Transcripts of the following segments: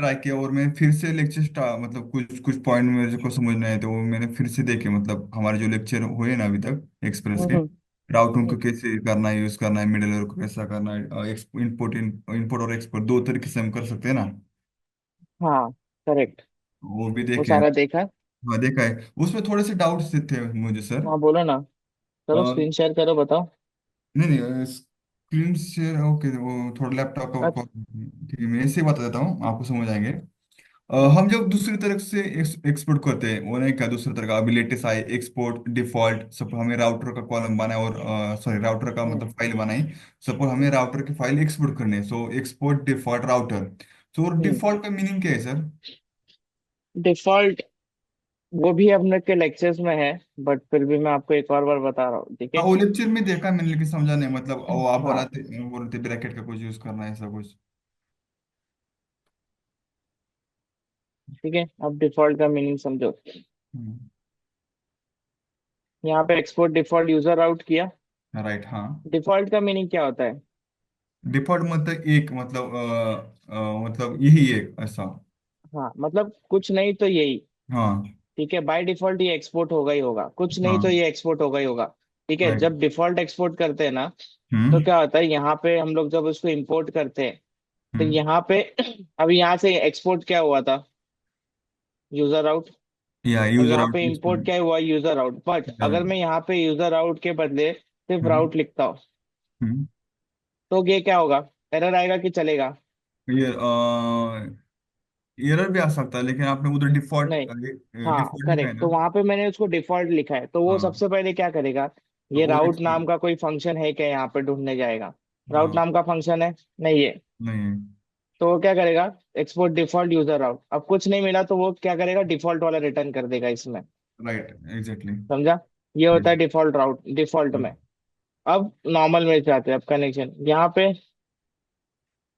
Try किया और मैं फिर से लेक्चर मतलब कुछ कुछ पॉइंट मेरे को समझ नहीं आए तो वो मैंने फिर से देखे, मतलब हमारे जो लेक्चर हुए ना अभी तक एक्सप्रेस के, हम्म। राउटिंग को हम्म। कैसे करना है, यूज करना है, मिडल वेयर को कैसा करना है, इनपुट इनपुट और एक्सपोर्ट दो तरीके से हम कर सकते हैं ना। हाँ, करेक्ट। वो भी वो देखे हैं। सारा देखा है। हाँ देखा है, उसमें थोड़े से डाउट्स थे मुझे सर। हाँ, बोलो ना। चलो स्क्रीन शेयर करो, बताओ। नहीं नहीं, स्क्रीन शेयर ओके, वो थोड़ा लैपटॉप का अच्छा। ठीक है, मैं ऐसे ही बता देता हूँ, आपको समझ आएंगे। हम जब दूसरी तरफ से एक्सपोर्ट करते हैं, वो नहीं क्या दूसरी तरह का, अभी लेटेस्ट आए एक्सपोर्ट डिफॉल्ट, सब हमें राउटर का कॉलम बनाए और सॉरी राउटर का हम्म। मतलब फाइल बनाई। सपोज हमें राउटर की फाइल एक्सपोर्ट करनी है, सो एक्सपोर्ट डिफॉल्ट राउटर। तो हम्म। डिफॉल्ट का मीनिंग क्या है सर? डिफॉल्ट, वो भी अपने के लेक्चर्स में है, बट फिर भी मैं आपको एक और बार बता रहा हूँ, ठीक हाँ है। वो लेक्चर में देखा मैंने, लेकिन समझा नहीं, मतलब वो आप हाँ, बोलते ब्रैकेट का कुछ यूज करना है ऐसा कुछ। ठीक है। अब डिफॉल्ट का मीनिंग समझो। हम्म। यहाँ पे एक्सपोर्ट डिफॉल्ट यूजर आउट किया। राइट हाँ। डिफॉल्ट का मीनिंग क्या होता है? डिफॉल्ट मतलब एक मतलब मतलब यही एक ऐसा। हाँ, मतलब कुछ नहीं तो यही। हाँ। ठीक है, बाय डिफॉल्ट ये एक्सपोर्ट होगा ही होगा, कुछ नहीं तो हाँ। ये एक्सपोर्ट होगा ही होगा। ठीक है, राइट। जब डिफॉल्ट एक्सपोर्ट करते हैं ना, तो हम्म। क्या होता है यहाँ पे हम लोग जब उसको इंपोर्ट करते हैं, तो हम्म। यहाँ पे अभी यहाँ से एक्सपोर्ट क्या हुआ था? User out. या और यूजर यहाँ आउट पे यूज इंपोर्ट क्या हुआ? User out. बट कर। अगर मैं यहाँ पे यूजर आउट के बदले सिर्फ हम्म। राउट लिखता हूँ, हम्म। तो ये क्या होगा? एरर आएगा कि चलेगा? ये एरर भी आ सकता है, लेकिन आपने उधर डिफॉल्ट नहीं। हाँ, डिफॉल्ट लिखा है करेक्ट। ना। तो वहां पे मैंने उसको डिफॉल्ट लिखा है, तो वो हाँ सबसे पहले क्या करेगा? तो ये वो राउट एक्सपोर्ट। नाम का कोई फंक्शन है क्या, यहाँ पे ढूंढने जाएगा। राउट हाँ। नाम का फंक्शन है? नहीं है। नहीं। तो वो क्या करेगा? Export default user out. अब कुछ नहीं मिला तो वो क्या करेगा? डिफॉल्ट वाला रिटर्न कर देगा इसमें। Right exactly. समझा? ये होता है डिफॉल्ट राउट, डिफॉल्ट में। अब नॉर्मल में जाते हैं, अब कनेक्शन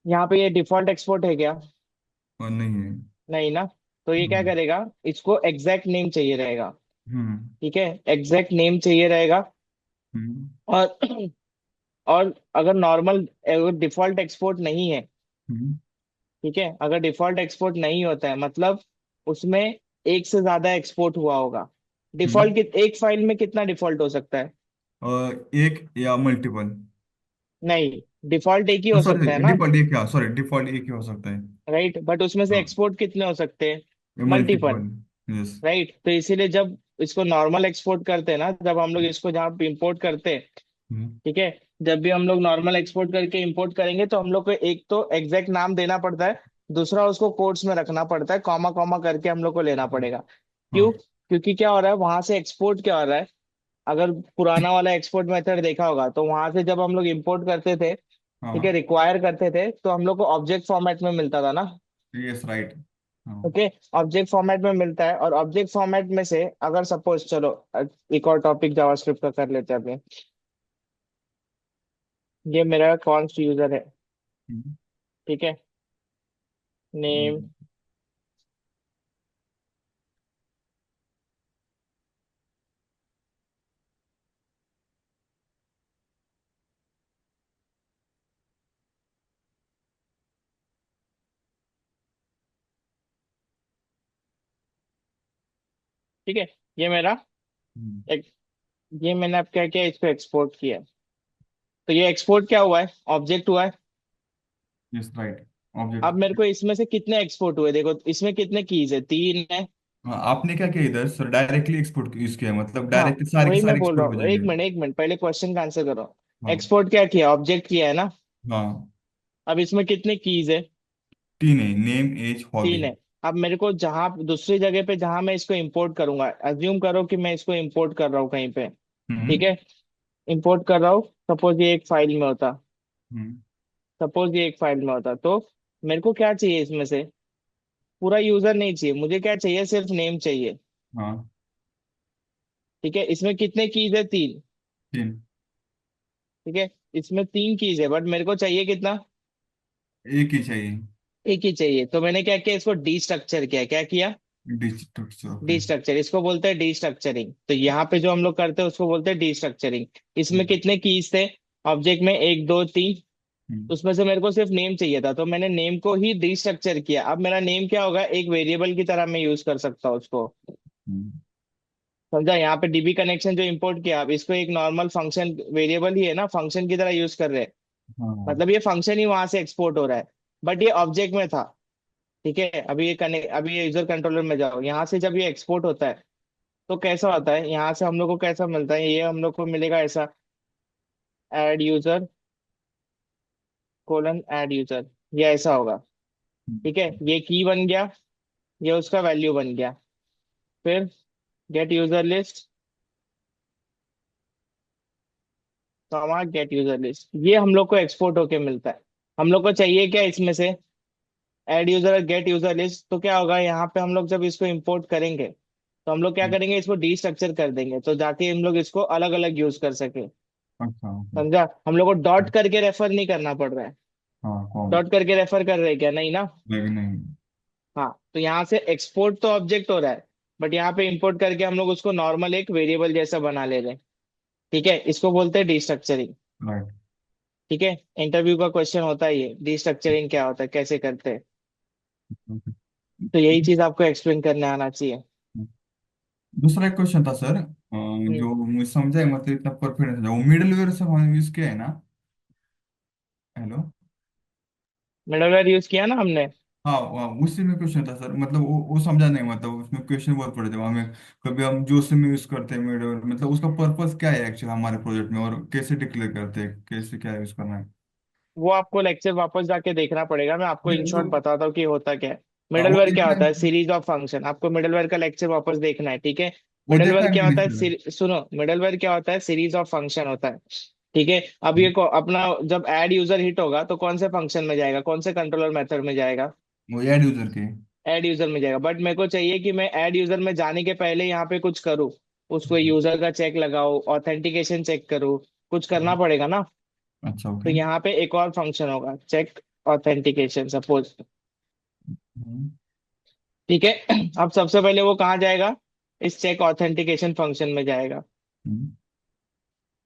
यहाँ पे ये डिफॉल्ट एक्सपोर्ट है क्या? और नहीं है। नहीं ना। तो ये क्या हम्म। करेगा? इसको एग्जैक्ट नेम चाहिए रहेगा। हम्म। ठीक है, एग्जैक्ट नेम चाहिए रहेगा। हम्म। और और अगर नॉर्मल, अगर डिफॉल्ट एक्सपोर्ट नहीं है, हम्म। ठीक है, अगर डिफॉल्ट एक्सपोर्ट नहीं होता है मतलब उसमें एक से ज्यादा एक्सपोर्ट हुआ होगा। हम्म। डिफॉल्ट एक फाइल में कितना डिफॉल्ट हो सकता है? एक या मल्टीपल। नहीं, डिफॉल्ट एक ही हो सकता है सॉरी ना। डिफॉल्ट एक, क्या सॉरी डिफॉल्ट एक ही हो सकता है। राइट, बट उसमें से हाँ एक्सपोर्ट कितने हो सकते हैं? मल्टीपल। मल्टीपल। यस। राइट, तो इसीलिए जब इसको नॉर्मल एक्सपोर्ट करते हैं ना, जब हम लोग इसको जहाँ पे इंपोर्ट करते हैं, हम्म। ठीक है, जब भी हम लोग नॉर्मल एक्सपोर्ट करके इंपोर्ट करेंगे तो हम लोग को एक तो एग्जैक्ट नाम देना पड़ता है, दूसरा उसको कोट्स में रखना पड़ता है, कॉमा कॉमा करके हम लोग को लेना पड़ेगा। क्यों? हाँ। क्योंकि क्या हो रहा है वहां से एक्सपोर्ट क्या हो रहा है? अगर पुराना वाला एक्सपोर्ट मेथड देखा होगा तो वहां से जब हम लोग इंपोर्ट करते थे, ठीक है, हाँ। रिक्वायर करते थे, तो हम लोग को ऑब्जेक्ट फॉर्मेट में मिलता था ना। Yes right. हाँ। ओके, ऑब्जेक्ट फॉर्मेट में मिलता है, और ऑब्जेक्ट फॉर्मेट में से अगर सपोज, चलो एक और टॉपिक जावास्क्रिप्ट का कर लेते हैं अभी। ये मेरा कॉन्स्ट यूजर है। हम्म। ठीक है, नेम। हम्म। ठीक है, ये मेरा एक, ये मैंने अब क्या किया, इसको एक्सपोर्ट किया। तो ये एक्सपोर्ट क्या हुआ है? ऑब्जेक्ट हुआ है। Yes right. अब ऑब्जेक्ट। मेरे को इसमें से कितने एक्सपोर्ट हुए? देखो इसमें कितने कीज है, तीन है। हाँ आपने क्या किया इधर सर, डायरेक्टली एक्सपोर्ट यूज किया, मतलब हाँ, डायरेक्ट सारे के वही मैं सारे बोल रहा एक्सपोर्ट हो हूँ। जाएंगे। एक मिनट पहले क्वेश्चन का आंसर करो। हाँ। एक्सपोर्ट क्या किया? ऑब्जेक्ट किया है ना। हाँ। अब इसमें कितने कीज है? तीन है, नेम एज हॉबी। तीन है। अब मेरे को जहां दूसरी जगह पे जहां मैं इसको इंपोर्ट करूंगा, अज्यूम करो कि मैं इसको इंपोर्ट कर रहा हूँ कहीं पे। ठीक हम्म। है, इंपोर्ट कर रहा हूँ, सपोज ये एक फाइल में होता, हम्म। सपोज ये एक फाइल में होता, तो मेरे को क्या चाहिए इसमें से? पूरा यूजर नहीं चाहिए मुझे, क्या चाहिए? सिर्फ नेम चाहिए। हाँ। ठीक है, इसमें कितने कीज है? तीन। तीन। ठीक है, इसमें तीन कीज है, बट मेरे को चाहिए कितना? एक ही चाहिए। एक ही चाहिए। तो मैंने क्या किया? इसको डी स्ट्रक्चर किया। क्या किया? डिस्ट्रक्चर ओके। डी स्ट्रक्चर, इसको बोलते हैं डी स्ट्रक्चरिंग। तो यहाँ पे जो हम लोग करते हैं उसको बोलते हैं डी स्ट्रक्चरिंग। इसमें कितने कीज थे ऑब्जेक्ट में? एक, दो, तीन। हम्म, उसमें से मेरे को सिर्फ नेम चाहिए था, तो मैंने नेम को ही डिस्ट्रक्चर किया। अब मेरा नेम क्या होगा, एक वेरिएबल की तरह मैं यूज कर सकता हूँ उसको। हम्म, समझा? यहाँ पे डीबी कनेक्शन जो इंपोर्ट किया, अब इसको एक नॉर्मल फंक्शन, वेरिएबल ही है ना, फंक्शन की तरह यूज कर रहे हैं। हाँ। मतलब ये फंक्शन ही वहां से एक्सपोर्ट हो रहा है, बट ये ऑब्जेक्ट में था। ठीक है, अभी ये यूजर कंट्रोलर में जाओ, यहाँ से जब ये एक्सपोर्ट होता है तो कैसा होता है, यहाँ से हम लोग को कैसा मिलता है, ये हम लोग को मिलेगा ऐसा, add user colon add user, ये ऐसा होगा। हम्म, ठीक है, ये की बन गया, ये उसका वैल्यू बन गया। फिर gate user list, comma gate user list, ये हम लोग को एक्सपोर्ट होके मिलता है। हम लोग को चाहिए क्या इसमें से, add user gate user list. तो क्या होगा यहाँ पे, हम लोग जब इसको इंपोर्ट करेंगे तो हम लोग क्या हम्म, करेंगे, इसको डीस्ट्रक्चर कर देंगे, तो जाके हम लोग इसको अलग अलग यूज कर सके। अच्छा ओके। समझा? हम लोग को डॉट करके रेफर नहीं करना पड़ रहा है। हाँ कॉम। डॉट करके रेफर कर रहे हैं क्या, नहीं ना? नहीं नहीं। हाँ, तो यहाँ से एक्सपोर्ट तो ऑब्जेक्ट हो रहा है, बट यहाँ पे इंपोर्ट करके हम लोग उसको नॉर्मल एक वेरिएबल जैसा बना ले रहे हैं। ठीक है, इसको बोलते हैं डिस्ट्रक्चरिंग। राइट। ठीक है, इंटरव्यू का क्वेश्चन होता है ये, डिस्ट्रक्चरिंग क्या होता है, कैसे करते हैं। तो यही चीज आपको एक्सप्लेन करने आना चाहिए। दूसरा एक क्वेश्चन था सर, हम्म। जो मुझे समझा है मतलब इतना परफेक्ट नहीं समझा, वो मिडलवेयर सब हमने यूज किया है ना। हेलो। मिडलवेयर यूज किया ना हमने। हाँ उसी में क्वेश्चन था सर, मतलब वो समझा नहीं, मतलब उसमें क्वेश्चन बहुत पड़े थे हमें। कभी हम जोशी में यूज करते हैं मिडलवेयर, मतलब उसका पर्पस क्या है एक्चुअली हमारे प्रोजेक्ट में, और कैसे डिक्लेयर करते हैं, कैसे क्या यूज करना है। वो आपको लेक्चर वापस जाके देखना पड़ेगा, मैं आपको इन नहीं वो शॉर्ट बताता हूँ कि होता क्या है। वो मिडलवेयर क्या देखा होता है, है। Series of function. आपको मिडलवेयर का लेक्चर वापस देखना है, ठीक है। वो देखा मिडलवेयर है क्या मैंने होता है, सर। सुनो, मिडलवेयर क्या होता है, सीरीज ऑफ फंक्शन होता है। ठीक है, अब अपना जब ऐड यूजर हिट होगा तो कौन से फंक्शन में जाएगा, कौन से कंट्रोलर मेथड में जाएगा, वो ऐड यूजर के। ऐड यूजर में जाएगा। बट मेरे को चाहिए कि मैं ऐड यूजर में जाने के पहले यहाँ पे कुछ करूँ, उसको यूजर का चेक लगाओ, ऑथेंटिकेशन चेक करूँ, कुछ करना पड़ेगा ना। अच्छा तो ओके। यहाँ पे एक और फंक्शन होगा, चेक ऑथेंटिकेशन सपोज। हम्म, ठीक है, अब सबसे पहले वो कहाँ जाएगा, इस चेक ऑथेंटिकेशन फंक्शन में जाएगा। हम्म,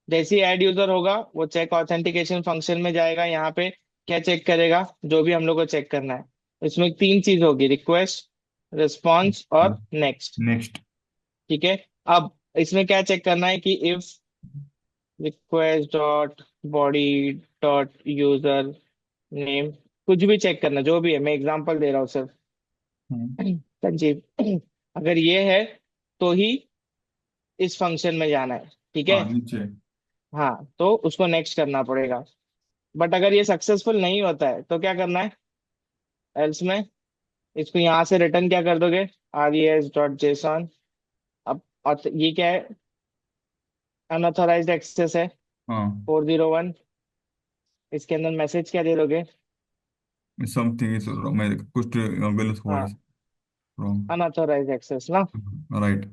जैसे ही ऐड यूजर होगा वो चेक ऑथेंटिकेशन फंक्शन में जाएगा। यहाँ पे क्या चेक करेगा, जो भी हम लोग को चेक करना है। इसमें तीन चीज होगी, रिक्वेस्ट, रिस्पॉन्स और नेक्स्ट। नेक्स्ट। ठीक है, अब इसमें क्या चेक करना है कि if request dot body dot user name, कुछ भी चेक करना, जो भी है, मैं एग्जांपल दे रहा हूँ सिर्फ। हम्म, संजीव, अगर ये है तो ही इस फंक्शन में जाना है। ठीक है, हाँ नीचे। हाँ, तो उसको नेक्स्ट करना पड़ेगा। बट अगर ये सक्सेसफुल नहीं होता है तो क्या करना है, एल्स में इसको यहाँ से रिटर्न क्या कर दोगे, res डॉट जेसन। अब ये क्या है, अनऑथराइज्ड एक्सेस है, हाँ 401। इसके अंदर मैसेज क्या दे दोगे, समथिंग इज, मैं कुछ गलत हुआ है। हाँ, रॉन्ग। अनऑथराइज्ड एक्सेस ना। राइट।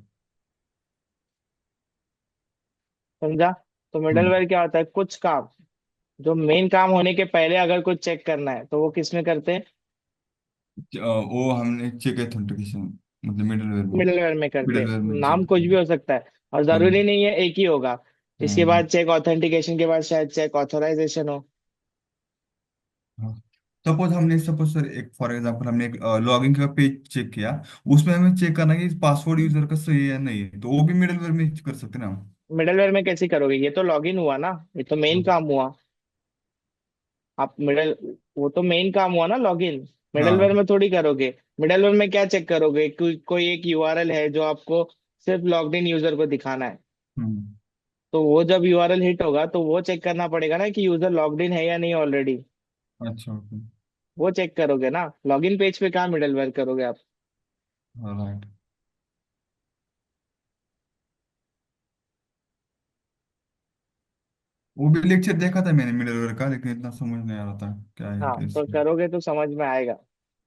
समझा? तो हम्म, मिडलवेयर क्या होता है, कुछ काम जो मेन काम होने के पहले अगर कुछ चेक करना है तो वो किस में करते हैं, वो हमने चेक ऑथेंटिकेशन, मतलब मिडलवेयर में। मिडलवेयर में करते मिडलवेयर में हैं। चेक। नाम कुछ भी हो सकता है, और जरूरी नहीं है एक ही होगा। इसके हम्म, बाद चेक ऑथेंटिकेशन के बाद शायद चेक ऑथराइजेशन हो। सपोज हमने, सपोज सर एक फॉर एग्जांपल हमने एक लॉगिन का पेज चेक किया, उसमें हमें चेक करना है कि पासवर्ड यूजर का सही है या नहीं है, तो वो भी मिडलवेयर में कर सकते हैं ना हम। मिडलवेयर में कैसे करोगे, ये तो लॉगिन हुआ ना, ये तो मेन काम हुआ। आप मिडल वो तो मेन काम हुआ ना, लॉगिन। मिडलवेयर हाँ। में थोड़ी करोगे। मिडलवेयर में क्या चेक करोगे, कोई एक यूआरएल है जो आपको सिर्फ लॉग्ड इन यूजर को दिखाना है। हम्म, तो वो जब यूआरएल हिट होगा तो वो चेक करना पड़ेगा ना कि यूजर लॉग्ड इन है या नहीं ऑलरेडी। अच्छा ओके। वो चेक करोगे ना, लॉगिन पेज पे कहाँ मिडलवेयर करोगे आप। राइट। वो भी लेक्चर देखा था मैंने मिडलवेयर का, लेकिन इतना समझ नहीं आ रहा था क्या है हाँ, तो कैसे। करोगे तो समझ में आएगा।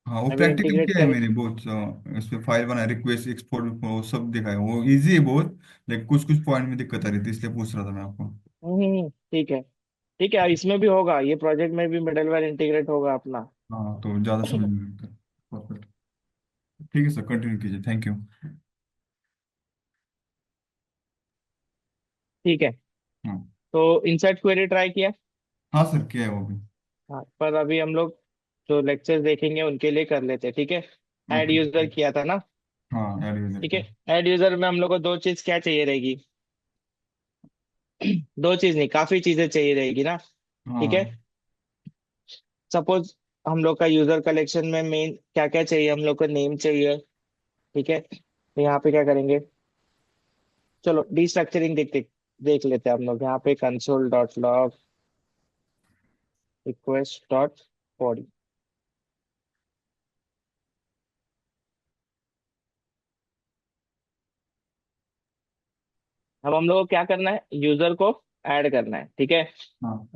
हाँ वो अभी प्रैक्टिकल इंटीग्रेट किया है कर। मैंने बहुत, इस पे फाइल बना, रिक्वेस्ट एक्सपोर्ट वो सब दिखा है, वो इजी है बहुत, लेकिन कुछ कुछ पॉइंट में दिक्कत आ रही थी, इसलिए पूछ रहा था मैं आपको। ठीक है। ठीक है, इसमें भी होगा, ये प्रोजेक्ट में भी मिडलवेयर इंटीग्रेट होगा अपना। हाँ तो ज़्यादा समझ में आता है। परफेक्ट। ठीक है सर, कंटिन्यू कीजिए, थैंक यू। ठीक है, हाँ। तो इंसर्ट क्वेरी ट्राई किया। हाँ सर, किया है वो भी। हाँ, पर अभी हम लोग जो लेक्चर देखेंगे उनके लिए कर लेते हैं, ठीक है। Add okay. यूजर किया था ना। हाँ, ऐड यूजर ठीक का। है। ऐड यूजर में हम लोग को दो चीज क्या चाहिए रहेगी? दो चीज नहीं, काफी चीजें चाहिए रहेगी ना। ठीक है। हाँ। सपोज हम लोग का यूजर कलेक्शन में मेन क्या क्या चाहिए, हम लोग को नेम चाहिए। ठीक है, तो यहाँ पे क्या करेंगे? चलो डिस्ट्रक्चरिंग देख देख देख लेते हैं हम लोग। यहाँ पे console dot log request dot body. अब हम लोग को क्या करना है? यूजर को ऐड करना है, ठीक है। हाँ।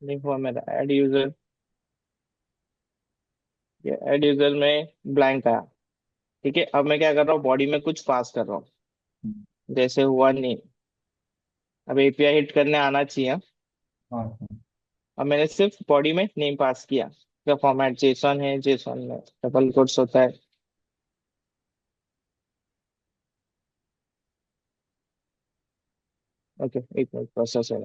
देखो मेरा ऐड यूजर, ये ऐड यूजर में ब्लैंक आया। ठीक है, अब मैं क्या कर रहा हूँ? बॉडी में कुछ पास कर रहा हूँ, जैसे हुआ नेम। अब एपीआई हिट करने आना चाहिए। हाँ। हाँ। अब मैंने सिर्फ बॉडी में नेम पास किया। इसका फॉर्मेट जेसन है, जेसन में डबल कोट्स होता है। ओके, एक मिनट प्रोसेस है।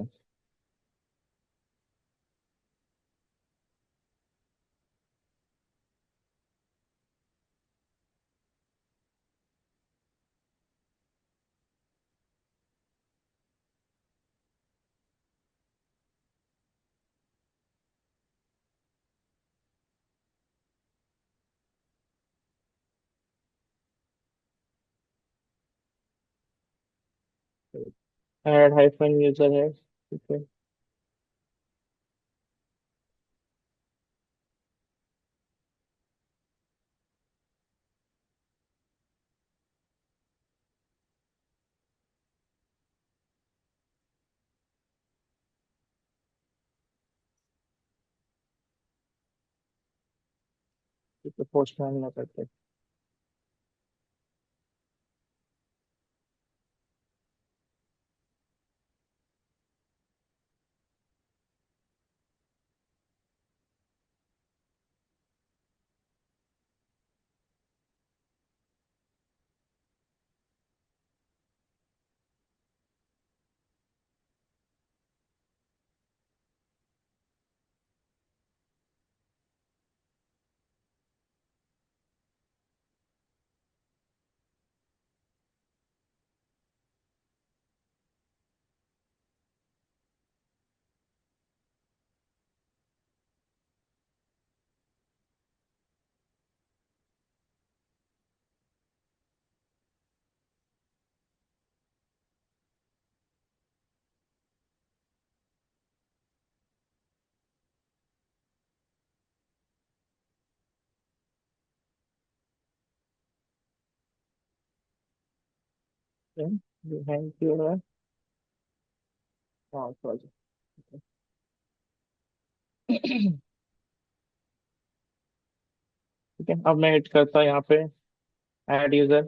ऐड हाइफन यूजर है, ठीक है। ठीक है, पोस्टमैन में करते हैं। थैंक यू है। हाँ सॉरी। ठीक है, अब मैं हिट करता हूँ यहाँ पे ऐड यूजर।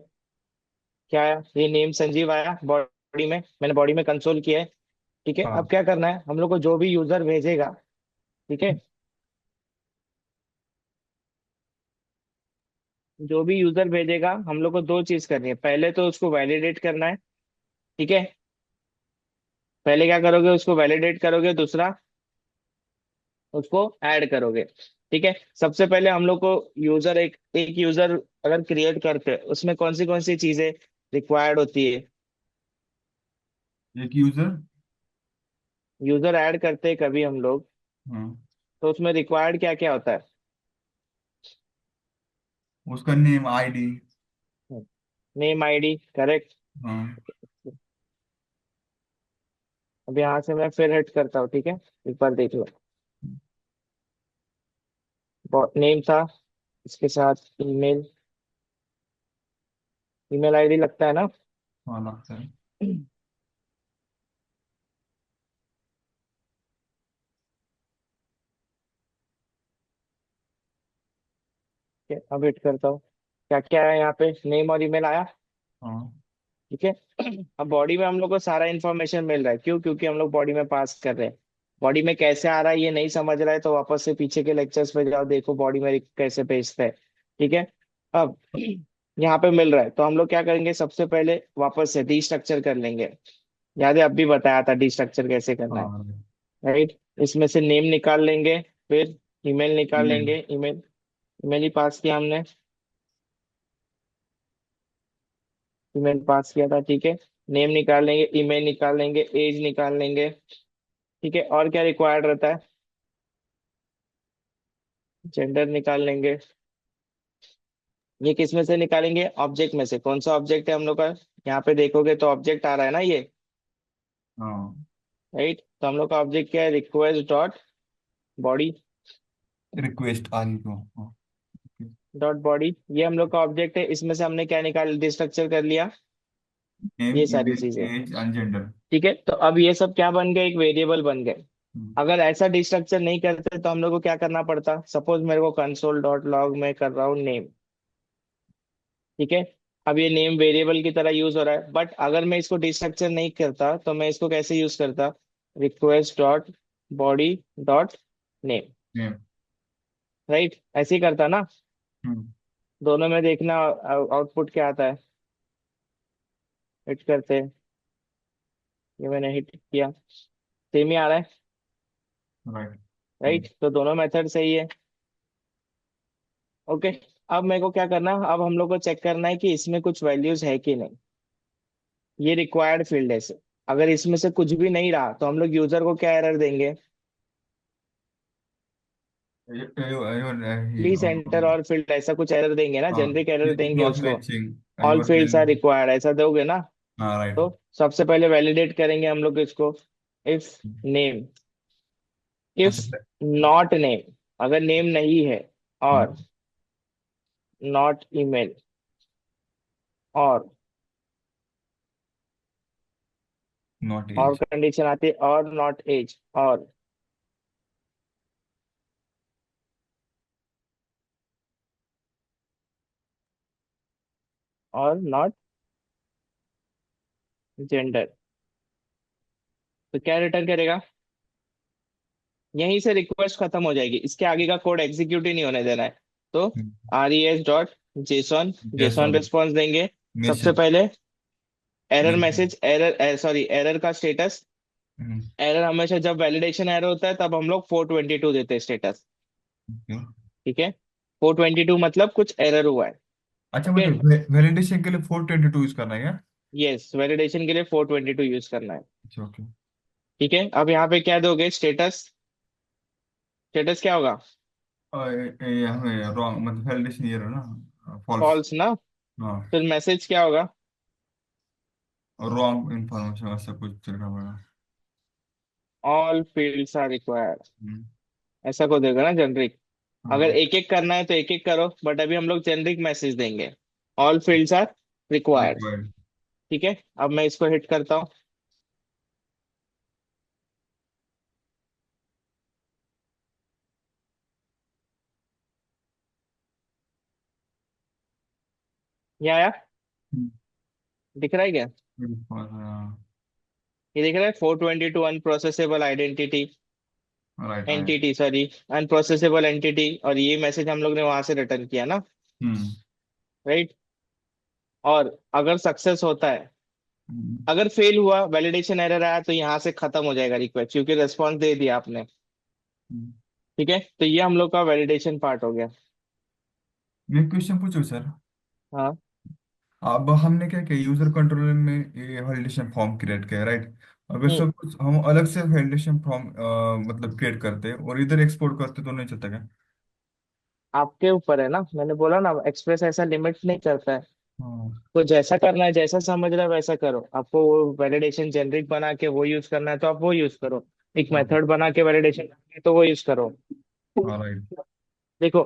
क्या आया? ये नेम संजीव आया बॉडी में, मैंने बॉडी में कंसोल किया है। ठीक है, अब हाँ। क्या करना है हम लोग को? जो भी यूजर भेजेगा, ठीक है, जो भी यूजर भेजेगा हम लोग को दो चीज करनी है। पहले तो उसको वैलिडेट करना है, ठीक है। पहले क्या करोगे? उसको वैलिडेट करोगे। दूसरा, उसको ऐड करोगे। ठीक है, सबसे पहले हम लोग को यूजर, एक एक यूजर अगर क्रिएट करते हैं उसमें कौन सी चीजें रिक्वायर्ड होती है? एक यूजर। यूजर ऐड करते हैं कभी हम लोग, हाँ। तो उसमें रिक्वायर्ड क्या क्या होता उसका नेम, आईडी। है? Name, ID, correct. हाँ। अब यहाँ से मैं फिर हिट करता हूँ, ठीक है। एक बार देख लो। नेम था, इसके साथ ईमेल, ईमेल आईडी लगता है ना। हाँ, लगता है। ठीक है, अब हिट करता हूँ। क्या क्या है यहाँ पे? नेम और ईमेल आया। हाँ। ठीक है। अब बॉडी में हम लोग को सारा इन्फॉर्मेशन मिल रहा है, क्यों? क्योंकि हम लोग बॉडी में पास कर रहे हैं। बॉडी में कैसे आ रहा है ये नहीं समझ रहा है तो वापस से पीछे के लेक्चर्स पे जाओ, देखो बॉडी में कैसे भेजते हैं। ठीक है। अब यहाँ पे मिल रहा है तो हम लोग क्या करेंगे, सबसे पहले वापस से डी स्ट्रक्चर कर लेंगे। याद है अभी बताया था डी स्ट्रक्चर कैसे करना है। हाँ। राइट, इसमें से नेम निकाल लेंगे, फिर ईमेल निकाल ईमेल। लेंगे। ईमेल, ईमेल ही पास किया हमने। ईमेल पास किया था, ठीक है। नेम निकाल लेंगे, ईमेल निकाल लेंगे, एज निकाल लेंगे। ठीक है, और क्या रिक्वायर्ड रहता है? जेंडर निकाल लेंगे। ये किस में से निकालेंगे? ऑब्जेक्ट में से। कौन सा ऑब्जेक्ट है हम लोग का? यहाँ पे देखोगे तो ऑब्जेक्ट आ रहा है ना ये। हाँ। राइट, तो हम लोग का ऑब्जेक्ट क्या है? Request dot body. रिक्वेस्ट आ रही तो हाँ। डॉट बॉडी, ये हम लोग का ऑब्जेक्ट है। इसमें से हमने क्या निकाल डिस्ट्रक्चर कर लिया? नेम, ये सारी ईमेल, चीजें। Age and gender. ठीक है, तो अब ये सब क्या बन गए? एक वेरिएबल बन गए। अगर ऐसा डिस्ट्रक्चर नहीं करते तो हम लोग को क्या करना पड़ता? सपोज मेरे को कंसोल डॉट लॉग में कर रहा हूँ नेम। ठीक है, अब ये नेम वेरिएबल की तरह यूज हो रहा है, बट अगर मैं इसको डिस्ट्रक्चर नहीं करता तो मैं इसको कैसे यूज करता? Request dot body dot name. Name. Right, ऐसे ही करता ना। दोनों में देखना आउटपुट क्या आता है। हिट करते हैं, ये मैंने हिट किया, सेम ही आ रहा है। राइट। राइट, तो दोनों मेथड सही है। ओके, अब मेरे को क्या करना है? अब हम लोग को चेक करना है कि इसमें कुछ वैल्यूज है कि नहीं। ये रिक्वायर्ड फील्ड है से। अगर इसमें से कुछ भी नहीं रहा तो हम लोग यूजर को क्या एरर देंगे? प्लीज एंटर और फील्ड, ऐसा कुछ एरर देंगे ना, हाँ, जेनरिक एरर इज देंगे नॉट उसको। Matching. All your fields are value. Required, ऐसा दोगे ना। हाँ राइट। तो सबसे पहले वैलिडेट करेंगे हम लोग इसको। इफ नेम, इफ अच्छा। नॉट नेम, अगर नेम नहीं है, और हाँ। नॉट ईमेल, और नॉट और एज। कंडीशन आती है और नॉट एज, और नॉट जेंडर। तो क्या रिटर्न करेगा? यहीं से रिक्वेस्ट खत्म हो जाएगी, इसके आगे का कोड एग्जीक्यूट ही नहीं होने देना है। तो R E S dot JSON, JSON Jason. Response देंगे। सबसे मैसेज। पहले error message. Message, error sorry error का स्टेटस। एरर हमेशा जब वैलिडेशन एरर होता है तब हम लोग 422 देते हैं स्टेटस। ठीक है, 422 मतलब कुछ एरर हुआ है। अच्छा, ओके, मतलब वैलिडेशन के लिए 422 यूज करना है क्या? यस, वैलिडेशन के लिए 422 यूज करना है। अच्छा, ओके। ठीक है, अब यहाँ पे क्या दोगे? स्टेटस। स्टेटस क्या होगा? हमें रॉन्ग, मतलब वैलिडेशन ये रहा ना, फॉल्स। फॉल्स ना। हाँ। फिर मैसेज क्या होगा? रॉन्ग इंफॉर्मेशन ऐसा कुछ चलना पड़ा। ऑल फील्ड्स आर रिक्वायर्ड, हम्म, ऐसा को देगा ना जेनरिक। अगर हाँ। एक एक करना है तो एक एक करो, बट अभी हम लोग जेनरिक मैसेज देंगे। All fields are required. Required. ठीक है, अब मैं इसको हिट करता हूँ। ये आया? दिख रहा है क्या? ये दिख रहा है 422 अनप्रोसेसेबल आइडेंटिटी, राइट, आया। एंटिटी सॉरी, अनप्रोसेसेबल एंटिटी, और ये मैसेज हम लोग ने वहां से रिटर्न किया ना। हम्म। राइट, और अगर सक्सेस होता है, हम्म, अगर फेल हुआ, वैलिडेशन एरर आया, तो यहाँ से खत्म हो जाएगा रिक्वेस्ट, क्योंकि रेस्पॉन्स दे दिया आपने। हम्म। ठीक है, तो ये हम लोग का वैलिडेशन पार्ट हो गया। मैं क्वेश्चन पूछूं सर? हाँ। अब हमने क्या किया, यूजर कंट्रोलर में ये वैलिडेशन फॉर्म क्रिएट किया, राइट? अगर हम्म, सब कुछ हम अलग से वैलिडेशन फॉर्म मतलब क्रिएट करते और इधर एक्सपोर्ट करते तो नहीं चलता क्या? आपके ऊपर है ना, मैंने बोला ना एक्सप्रेस ऐसा लिमिट नहीं करता है। हाँ। तो जैसा करना है, जैसा समझ रहा है वैसा करो। आपको वो वैलिडेशन जेनरिक बना के वो यूज करना है तो आप वो यूज करो। एक हाँ। मेथड बना के वैलिडेशन तो वो यूज करो। हाँ राइट। देखो,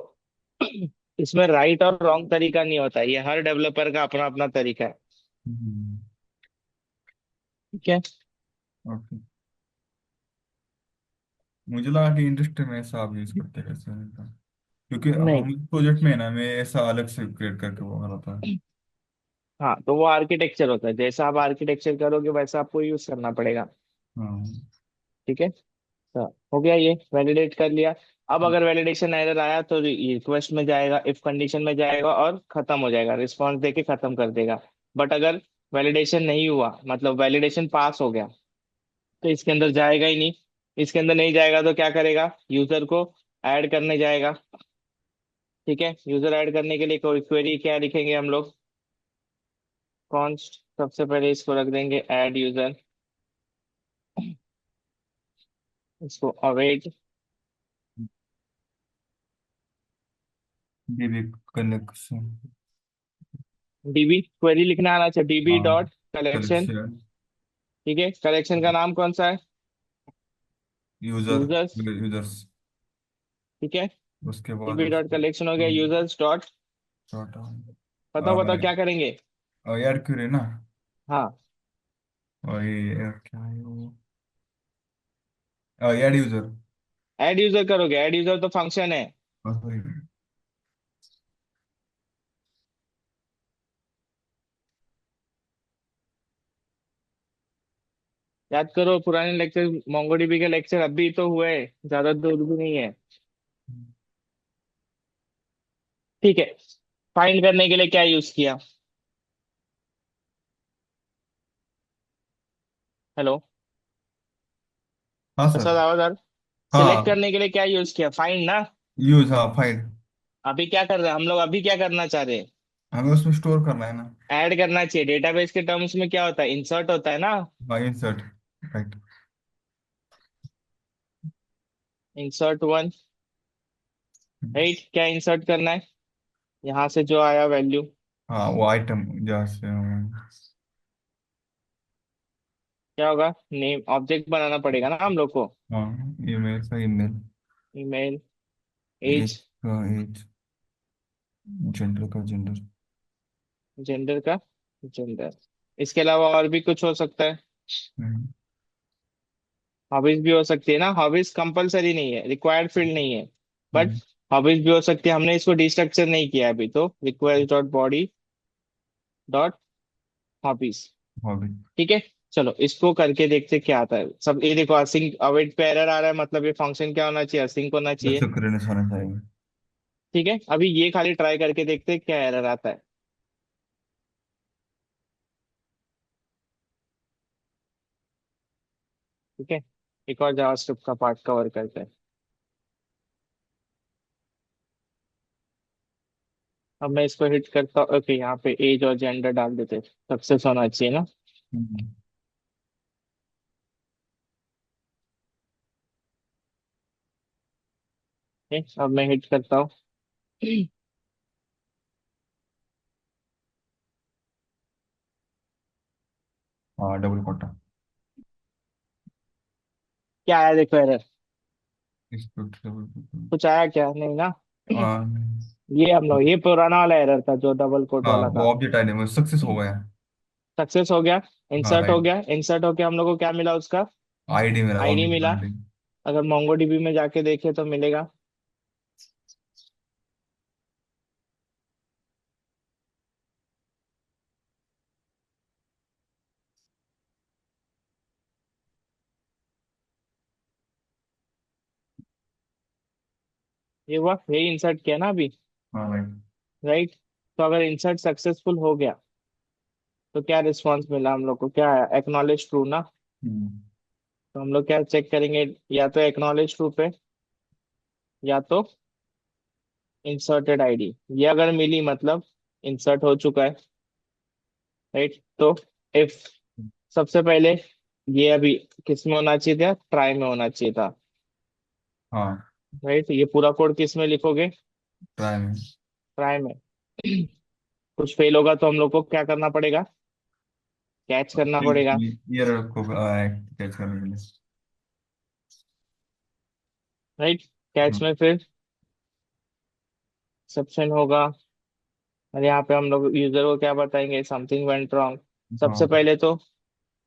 इसमें राइट और रॉन्ग तरीका नहीं होता है, ये हर डेवलपर का अपना अपना तरीका है। ठीक है। ओके। मुझे लगा कि इंडस्ट्री में ऐसा आप यूज करते हैं कैसे, क्योंकि नहीं, हम प्रोजेक्ट में है ना, मैं ऐसा अलग से क्रिएट करके वो रहा था। हाँ, तो वो आर्किटेक्चर होता है, जैसा आप आर्किटेक्चर करोगे वैसा आपको यूज करना पड़ेगा। हाँ। ठीक है। तो हो गया, ये वैलिडेट कर लिया। अब अगर वैलिडेशन एरर आया तो रिक्वेस्ट में जाएगा, इफ कंडीशन में जाएगा और खत्म हो जाएगा, रिस्पॉन्स देके खत्म कर देगा। बट अगर वैलिडेशन नहीं हुआ, मतलब वैलिडेशन पास हो गया, तो इसके अंदर जाएगा ही नहीं। इसके अंदर नहीं जाएगा तो क्या करेगा, यूजर को ऐड करने जाएगा। ठीक है, यूजर ऐड करने के लिए कोई क्वेरी क्या लिखेंगे हम लोग, कॉन्स्ट, सबसे पहले इसको रख देंगे ऐड यूजर, इसको await dB connection. DB, query लिखना आना चाहिए, डीबी हाँ। Dot collection. कलेक्शन। ठीक है, कलेक्शन का नाम कौन सा है, यूजर। यूजर्स। यूजर्स। ठीक है, उसके बाद डीबी डॉट उसको कलेक्शन हो गया, यूजर्स डॉट, डॉट बताओ बताओ क्या करेंगे। यार क्यों रे ना। हाँ, और ये क्या है वो, ऐड यूजर। ऐड यूजर करोगे, ऐड यूजर तो फंक्शन है। सॉरी। याद करो पुराने लेक्चर, मोंगोडीबी के लेक्चर अभी तो हुए, ज्यादा दूर भी नहीं है। ठीक है, फाइंड करने के लिए क्या यूज किया, हेलो, हाँ सर। प्रसाद आवाज आ, हाँ सिलेक्ट हाँ। करने के लिए क्या यूज किया, फाइंड ना। यूज, हाँ फाइंड। अभी क्या कर रहे हैं हम लोग, अभी क्या करना चाह रहे हैं, हमें उसमें स्टोर करना है ना। ऐड करना चाहिए। डेटाबेस के टर्म्स में क्या होता है, इंसर्ट होता है ना, हाँ insert. Right. Insert one. Right, क्या इंसर्ट करना है, यहाँ से जो आया वैल्यू, हाँ वो आइटम जहाँ से क्या होगा, नेम ऑब्जेक्ट बनाना पड़ेगा ना हम लोग को। हाँ ईमेल का ईमेल। ईमेल, एज एज, का एज। जेंडर का जेंडर। जेंडर का जेंडर। इसके अलावा और भी कुछ हो सकता है, हम्म। हॉबीज भी हो सकती है ना, हॉबीज कंपलसरी नहीं है, रिक्वायर्ड फील्ड नहीं है, बट हम्म। हॉबीज भी हो सकती है। हमने इसको डिस्ट्रक्चर नहीं किया अभी, तो request dot body dot hobbies. Hobby. ठीक है, चलो इसको करके देखते क्या आता है। सब ये देखो, असिंक अवेट पे एरर आ रहा है, मतलब ये फंक्शन क्या होना चाहिए, असिंक होना चाहिए। सिंक्रोनस होना चाहिए। ठीक है, अभी ये खाली ट्राई करके देखते क्या एरर आता है। ठीक है, एक और जावास्क्रिप्ट का पार्ट कवर करते हैं। अब मैं इसको हिट करता हूँ, ओके, यहाँ पे एज और जेंडर डाल देते, सक्सेस होना चाहिए ना। हम्म। ठीक है, अब मैं हिट करता हूँ। हाँ डबल कोटा। क्या आया देखो एरर, इस पर डबल कोटा। कुछ आया क्या, नहीं ना। हाँ। ये हम लोग, ये पुराना वाला एरर था जो डबल कोट हाँ वाला वो था। ऑब्जेक्ट आइटम है, सक्सेस हो गया। सक्सेस हो गया, हाँ इंसर्ट हो राइट। गया, इंसर्ट होके हम लोग को क्या मिला उसका, आईडी मेरा आईडी ऑब्जेक्ट मिला। आईडी। अगर मोंगोडीबी में जाके देखे तो मिलेगा। ये हुआ, यही इंसर्ट किया ना अभी, हाँ राइट। राइट। तो अगर इंसर्ट सक्सेसफुल हो गया तो क्या रिस्पॉन्स मिला हम लोग को, क्या आया, एक्नॉलेज ट्रू ना। हम्म। तो हम लोग क्या चेक करेंगे, या तो एक्नॉलेज ट्रू पे, या तो इंसर्टेड आईडी। ये अगर मिली मतलब इंसर्ट हो चुका है, राइट। तो इफ, सबसे पहले ये अभी किस में होना चाहिए था, ट्राई में होना चाहिए था, हाँ राइट। ये पूरा कोड किस में लिखोगे, ट्राई में। ट्राई में। कुछ फेल होगा तो हम लोग को क्या करना पड़ेगा, कैच करना पड़ेगा, ईयर को कैच करने के लिए। राइट। कैच हाँ। में फिर एक्सेप्शन होगा, और यहाँ पे हम लोग यूजर को क्या बताएंगे, समथिंग वेंट रॉन्ग। सबसे हाँ। पहले तो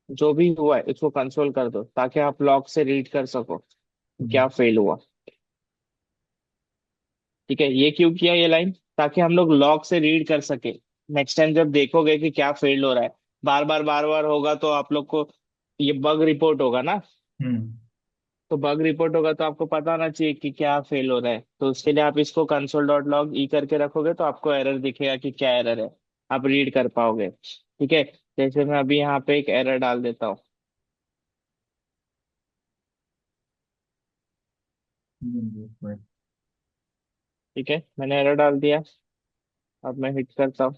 जो भी हुआ है इसको कंसोल कर दो, ताकि आप लॉग से रीड कर सको कि हम्म। क्या फेल हुआ। ठीक है, ये क्यों किया ये लाइन, ताकि हम लोग लॉग से रीड कर सके नेक्स्ट टाइम जब देखोगे कि क्या फेल्ड हो रहा है, बार बार होगा, तो आप लोग को ये बग रिपोर्ट होगा ना। हम्म। तो बग रिपोर्ट होगा तो आपको पता होना चाहिए कि क्या फेल हो रहा है, तो उसके लिए आप इसको कंसोल डॉट लॉग ई करके रखोगे तो आपको एरर दिखेगा कि क्या एरर है, आप रीड कर पाओगे। ठीक है, जैसे मैं अभी यहाँ पे एक एरर डाल देता हूँ। हम्म। ठीक है, मैंने एरर डाल दिया। अब मैं हिट करता हूँ।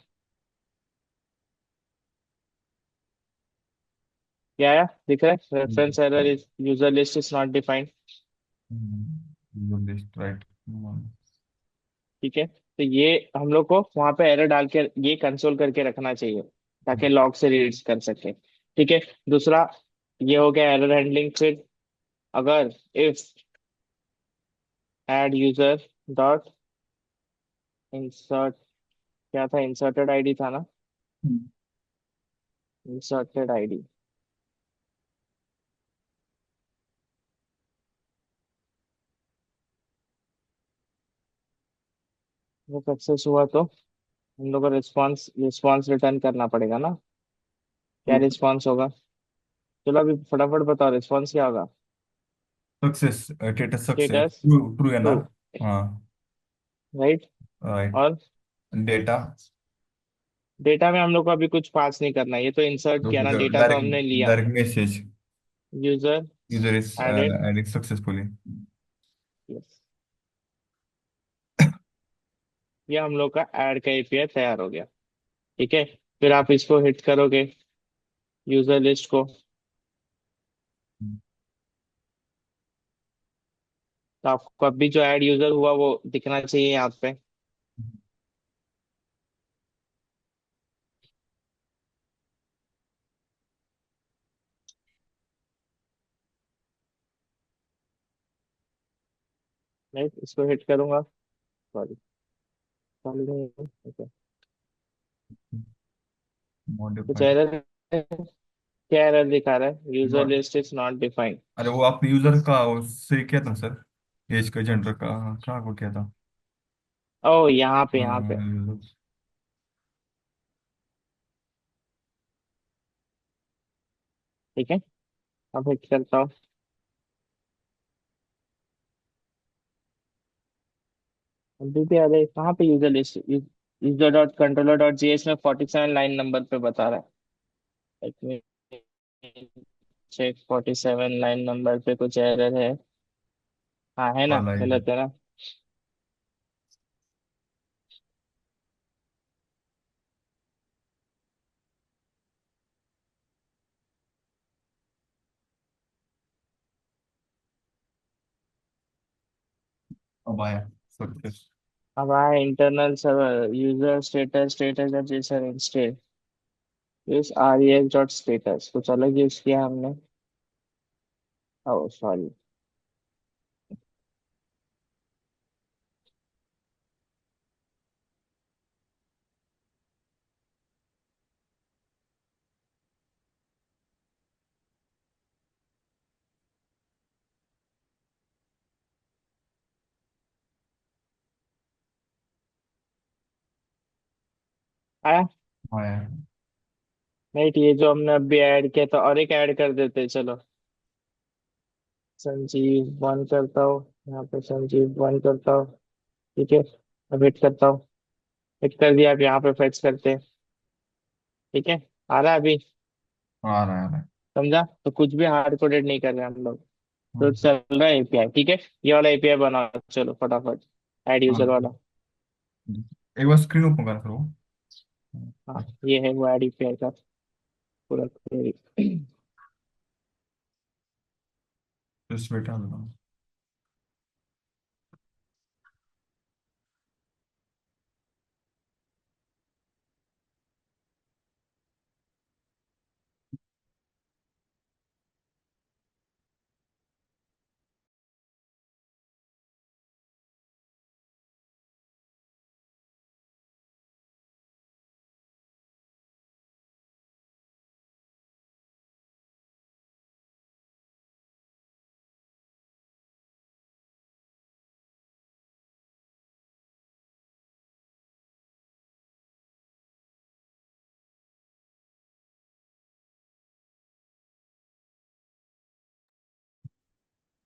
क्या आया दिख रहा है? Reference error is user list is not defined. Right. ठीक है, तो ये हम लोग को वहां पे एरर डाल के ये कंसोल करके रखना चाहिए ताकि लॉग से रीड कर सके। ठीक है, दूसरा ये हो गया एरर हैंडलिंग। फिर अगर if add user dot insert, क्या था, इंसर्टेड आईडी था ना, इंसर्टेड आईडी, वो सक्सेस हुआ तो हम लोग को रिस्पॉन्स रिस्पॉन्स रिटर्न करना पड़ेगा ना। क्या रिस्पॉन्स होगा? चलो अभी फटाफट बताओ रिस्पॉन्स क्या होगा। Success, status success, status true true है ना? ट्रू, हाँ। राइट। राइट। और डेटा, डेटा में हम लोग को अभी कुछ पास नहीं करना है, ये तो इंसर्ट किया ना, डेटा तो डायरेक्ट हमने लिया। Direct message, user user is added, adding successfully. Yes, ये हम लोग का ऐड का एपीआई तैयार हो गया। ठीक है, फिर आप इसको हिट करोगे यूजर लिस्ट को, तो आपको अभी जो ऐड यूजर हुआ वो दिखना चाहिए यहाँ पे। राइट, इसको हिट करूंगा। सॉरी, सॉरी नहीं, ओके। कुछ मॉडिफाइड। एरर, क्या एरर दिखा रहा है? User list is not defined. अरे वो आपने यूजर का उससे क्या था सर? एज का, जेंडर का, क्या को क्या था? ओ यहाँ पे, यहाँ पे। यूजर। ठीक है, अब हिट करता हूँ। अभी भी अरे कहाँ पे user list, user dot controller dot GS में 47 लाइन नंबर पे बता रहा है। चेक 47 लाइन नंबर पे कुछ एरर है। हाँ है ना, वाला है। गलत है ना। अब आया सक्सेस। अब आए internal server user status, status dot JSON instead इस आर डॉट स्टेटस, कुछ अलग यूज किया हमने। ओ सॉरी। आया। आया। नहीं, ये जो हमने अभी ऐड किया था और एक ऐड कर देते हैं, चलो। संजीव वन करता हूँ, यहाँ पे संजीव वन करता हूँ। ठीक है, अब हिट करता हूँ। हिट कर दिया, अब यहाँ पे फेच करते हैं। ठीक है, आ रहा है अभी? आ रहा है, आ रहा है। समझा? तो कुछ भी हार्ड कोडेड नहीं कर रहे हम लोग, तो हाँ। चल रहा है एपीआई। ठीक है, ये वाला एपीआई बनाओ चलो फटाफट, ऐड हाँ। यूजर वाला। एक बार स्क्रीन ओपन कर फिर वो। हाँ, ये है वो ऐड एपीआई का पूरा query। जस्ट वेट आ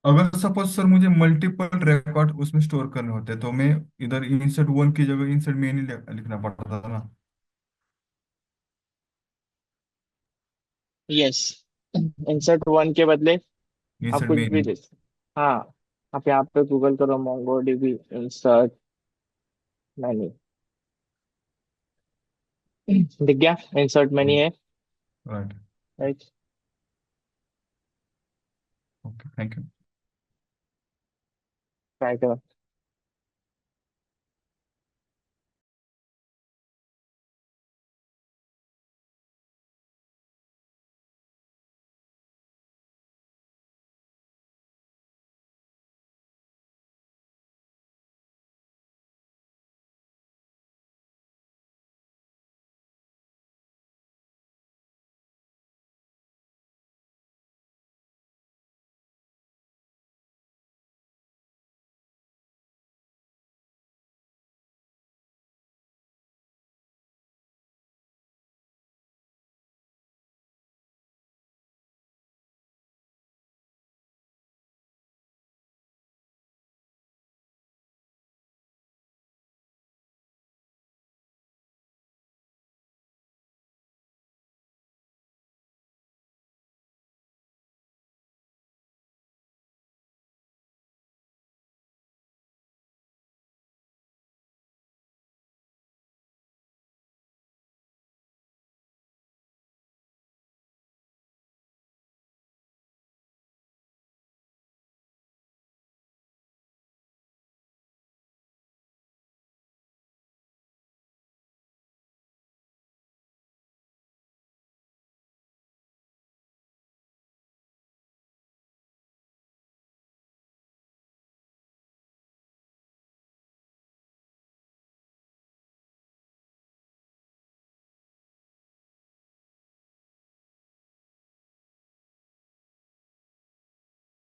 अगर सपोज सर मुझे मल्टीपल रिकॉर्ड उसमें स्टोर करने होते तो मैं इधर इंसर्ट वन की जगह इंसर्ट मेन ही लिखना पड़ता था ना। यस, इंसर्ट वन के बदले आप इंसर्ट कुछ भी मेन। दे सकते। हाँ, आप यहाँ पे गूगल करो मोंगो डीबी इंसर्ट मैन्यू, दिख गया इंसर्ट मैन्यू है। Right. Right, okay thank you. Try करो।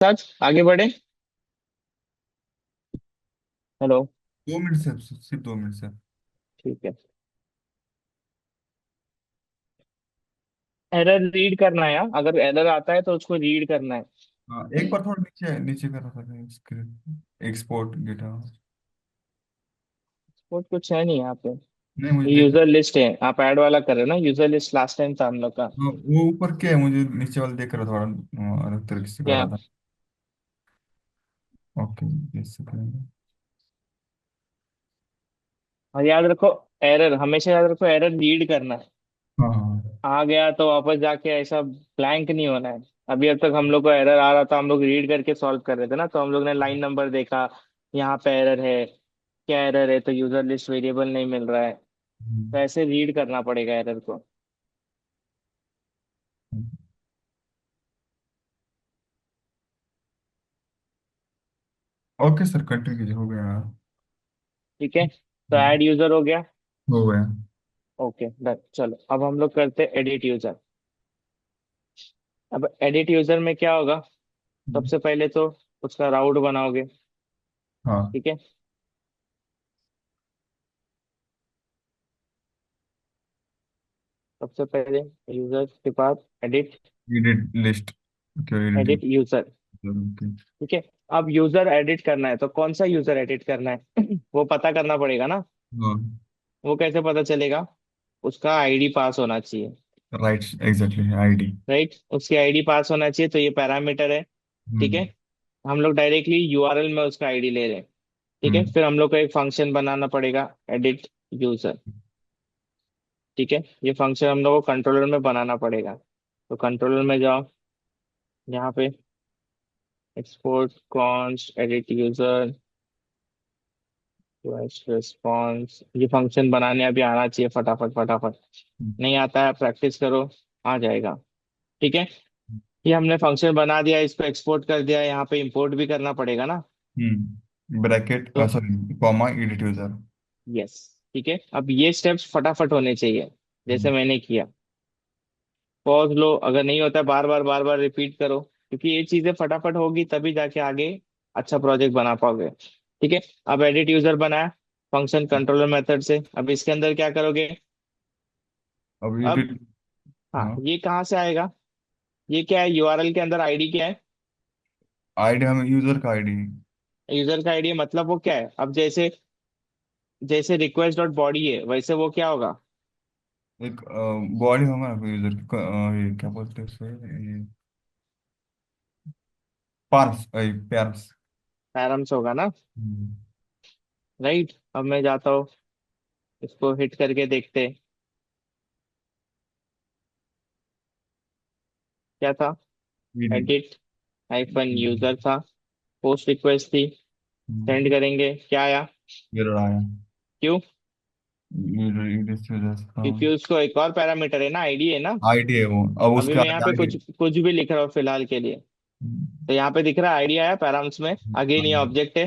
सच आगे बढ़े। हेलो। 2 मिनट से, सिर्फ 2 मिनट से। ठीक है, एरर रीड करना है यार, अगर एरर आता है तो उसको रीड करना है। हाँ एक बार थोड़ा नीचे नीचे कर रहा था स्क्रीन। Export data. वो कुछ है नहीं यहाँ पे। नहीं मुझे देख। यूजर लिस्ट है, आप ऐड वाला कर रहे हो ना, यूजर लिस्ट लास्ट टाइम था हम लोग का। हाँ, वो ऊपर क्या है मुझे नीचे वाला देख रहा थोड़ा अलग तरीके से कर क्या? रहा था। ओके। Yes second. और याद रखो, एरर हमेशा याद रखो, एरर रीड करना है। हाँ हाँ। आ गया तो वापस जाके ऐसा ब्लैंक नहीं होना है। अभी अब तक हम लोग को एरर आ रहा था, हम लोग रीड करके सॉल्व कर रहे थे ना, तो हम लोग ने लाइन नंबर देखा, यहाँ पे एरर है, क्या एरर है, तो यूजर लिस्ट वेरिएबल नहीं मिल रहा है, तो ऐसे रीड करना पड़ेगा एरर को। ओके सर कंटिन्यू कीजिए, हो गया। ठीक है, तो ऐड यूजर हो गया। हो गया। ओके डन, चलो अब हम लोग करते हैं एडिट यूजर। अब एडिट यूजर में क्या होगा, सबसे पहले तो उसका राउट बनाओगे। हाँ। ठीक है, सबसे पहले यूजर के पास edit, edit list. Okay edit. Edit user. Okay. ठीक है, अब यूजर एडिट करना है तो कौन सा यूजर एडिट करना है वो पता करना पड़ेगा ना। हाँ। वो कैसे पता चलेगा, उसका आईडी पास होना चाहिए। Right exactly ID. राइट, उसकी आईडी पास होना चाहिए, तो ये पैरामीटर है। ठीक है, हम्म। हम लोग डायरेक्टली यूआरएल में उसका आईडी ले रहे हैं। ठीक है, हम्म। फिर हम लोग को एक फंक्शन बनाना पड़ेगा, एडिट यूजर। ठीक है, ये फंक्शन हम लोग को कंट्रोलर में बनाना पड़ेगा। तो कंट्रोलर में जाओ, यहाँ पे export const edit user response, ये फंक्शन बनाने अभी आना चाहिए फटाफट फटाफट। नहीं आता है, प्रैक्टिस करो, आ जाएगा। ठीक है, ये हमने फंक्शन बना दिया, इसको एक्सपोर्ट कर दिया, यहाँ पे इंपोर्ट भी करना पड़ेगा ना। ब्रैकेट तो sorry comma edit user. Yes, ठीक है, अब ये स्टेप्स फटाफट होने चाहिए, जैसे मैंने किया। पॉज लो, अगर नहीं होता है बार बार रिपीट करो, क्योंकि ये चीजें फटाफट होगी तभी जाके आगे अच्छा प्रोजेक्ट बना पाओगे। ठीक है, अब एडिट यूजर बनाया फंक्शन कंट्रोलर मेथड से, अब इसके अंदर क्या करोगे। अब अब एडिट। हाँ, हाँ। ये कहाँ से आएगा, ये क्या है, यूआरएल के अंदर आईडी क्या है, आईडी हमें यूजर का आईडी। यूजर का आईडी मतलब वो क्या है, अब जैसे जैसे रिक्वेस्ट डॉट बॉडी है वैसे वो क्या होगा। एक बॉडी हमारा यूजर ये क्या बोलते हैं उसे, पार्स, पैर्स। पैरम्स होगा ना। राइट, अब मैं जाता हूँ, इसको हिट करके देखते हैं, क्या था। एडिट आइफन यूजर था, पोस्ट रिक्वेस्ट थी, सेंड करेंगे, क्या आया। एरर आया। क्यों? यूजर क्योंकि उसको एक और पैरामीटर है ना, आईडी है ना। आईडी है वो, अब अभी उसके मैं यहाँ आगे पे आईडी। कुछ कुछ भी लिख रहा हूँ फिलहाल के लिए, तो यहाँ पे दिख रहा है आईडी आया पैराम्स में, अगेन ये ऑब्जेक्ट है।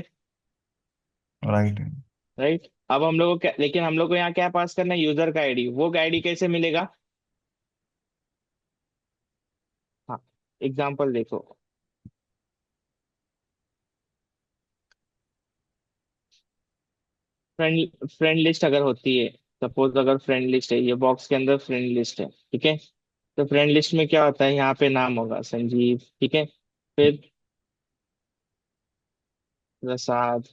राइट है। राइट, अब हम लोग को लेकिन हम लोग को यहाँ क्या पास करना है, यूजर का आईडी, वो आईडी कैसे मिलेगा। हाँ, एग्जाम्पल देखो। फ्रेंड लिस्ट अगर होती है, सपोज अगर फ्रेंड लिस्ट है, ये बॉक्स के अंदर फ्रेंड लिस्ट है, ठीक है। तो फ्रेंड लिस्ट में क्या होता है, यहाँ पे नाम होगा संजीव, ठीक है। फिर प्रसाद,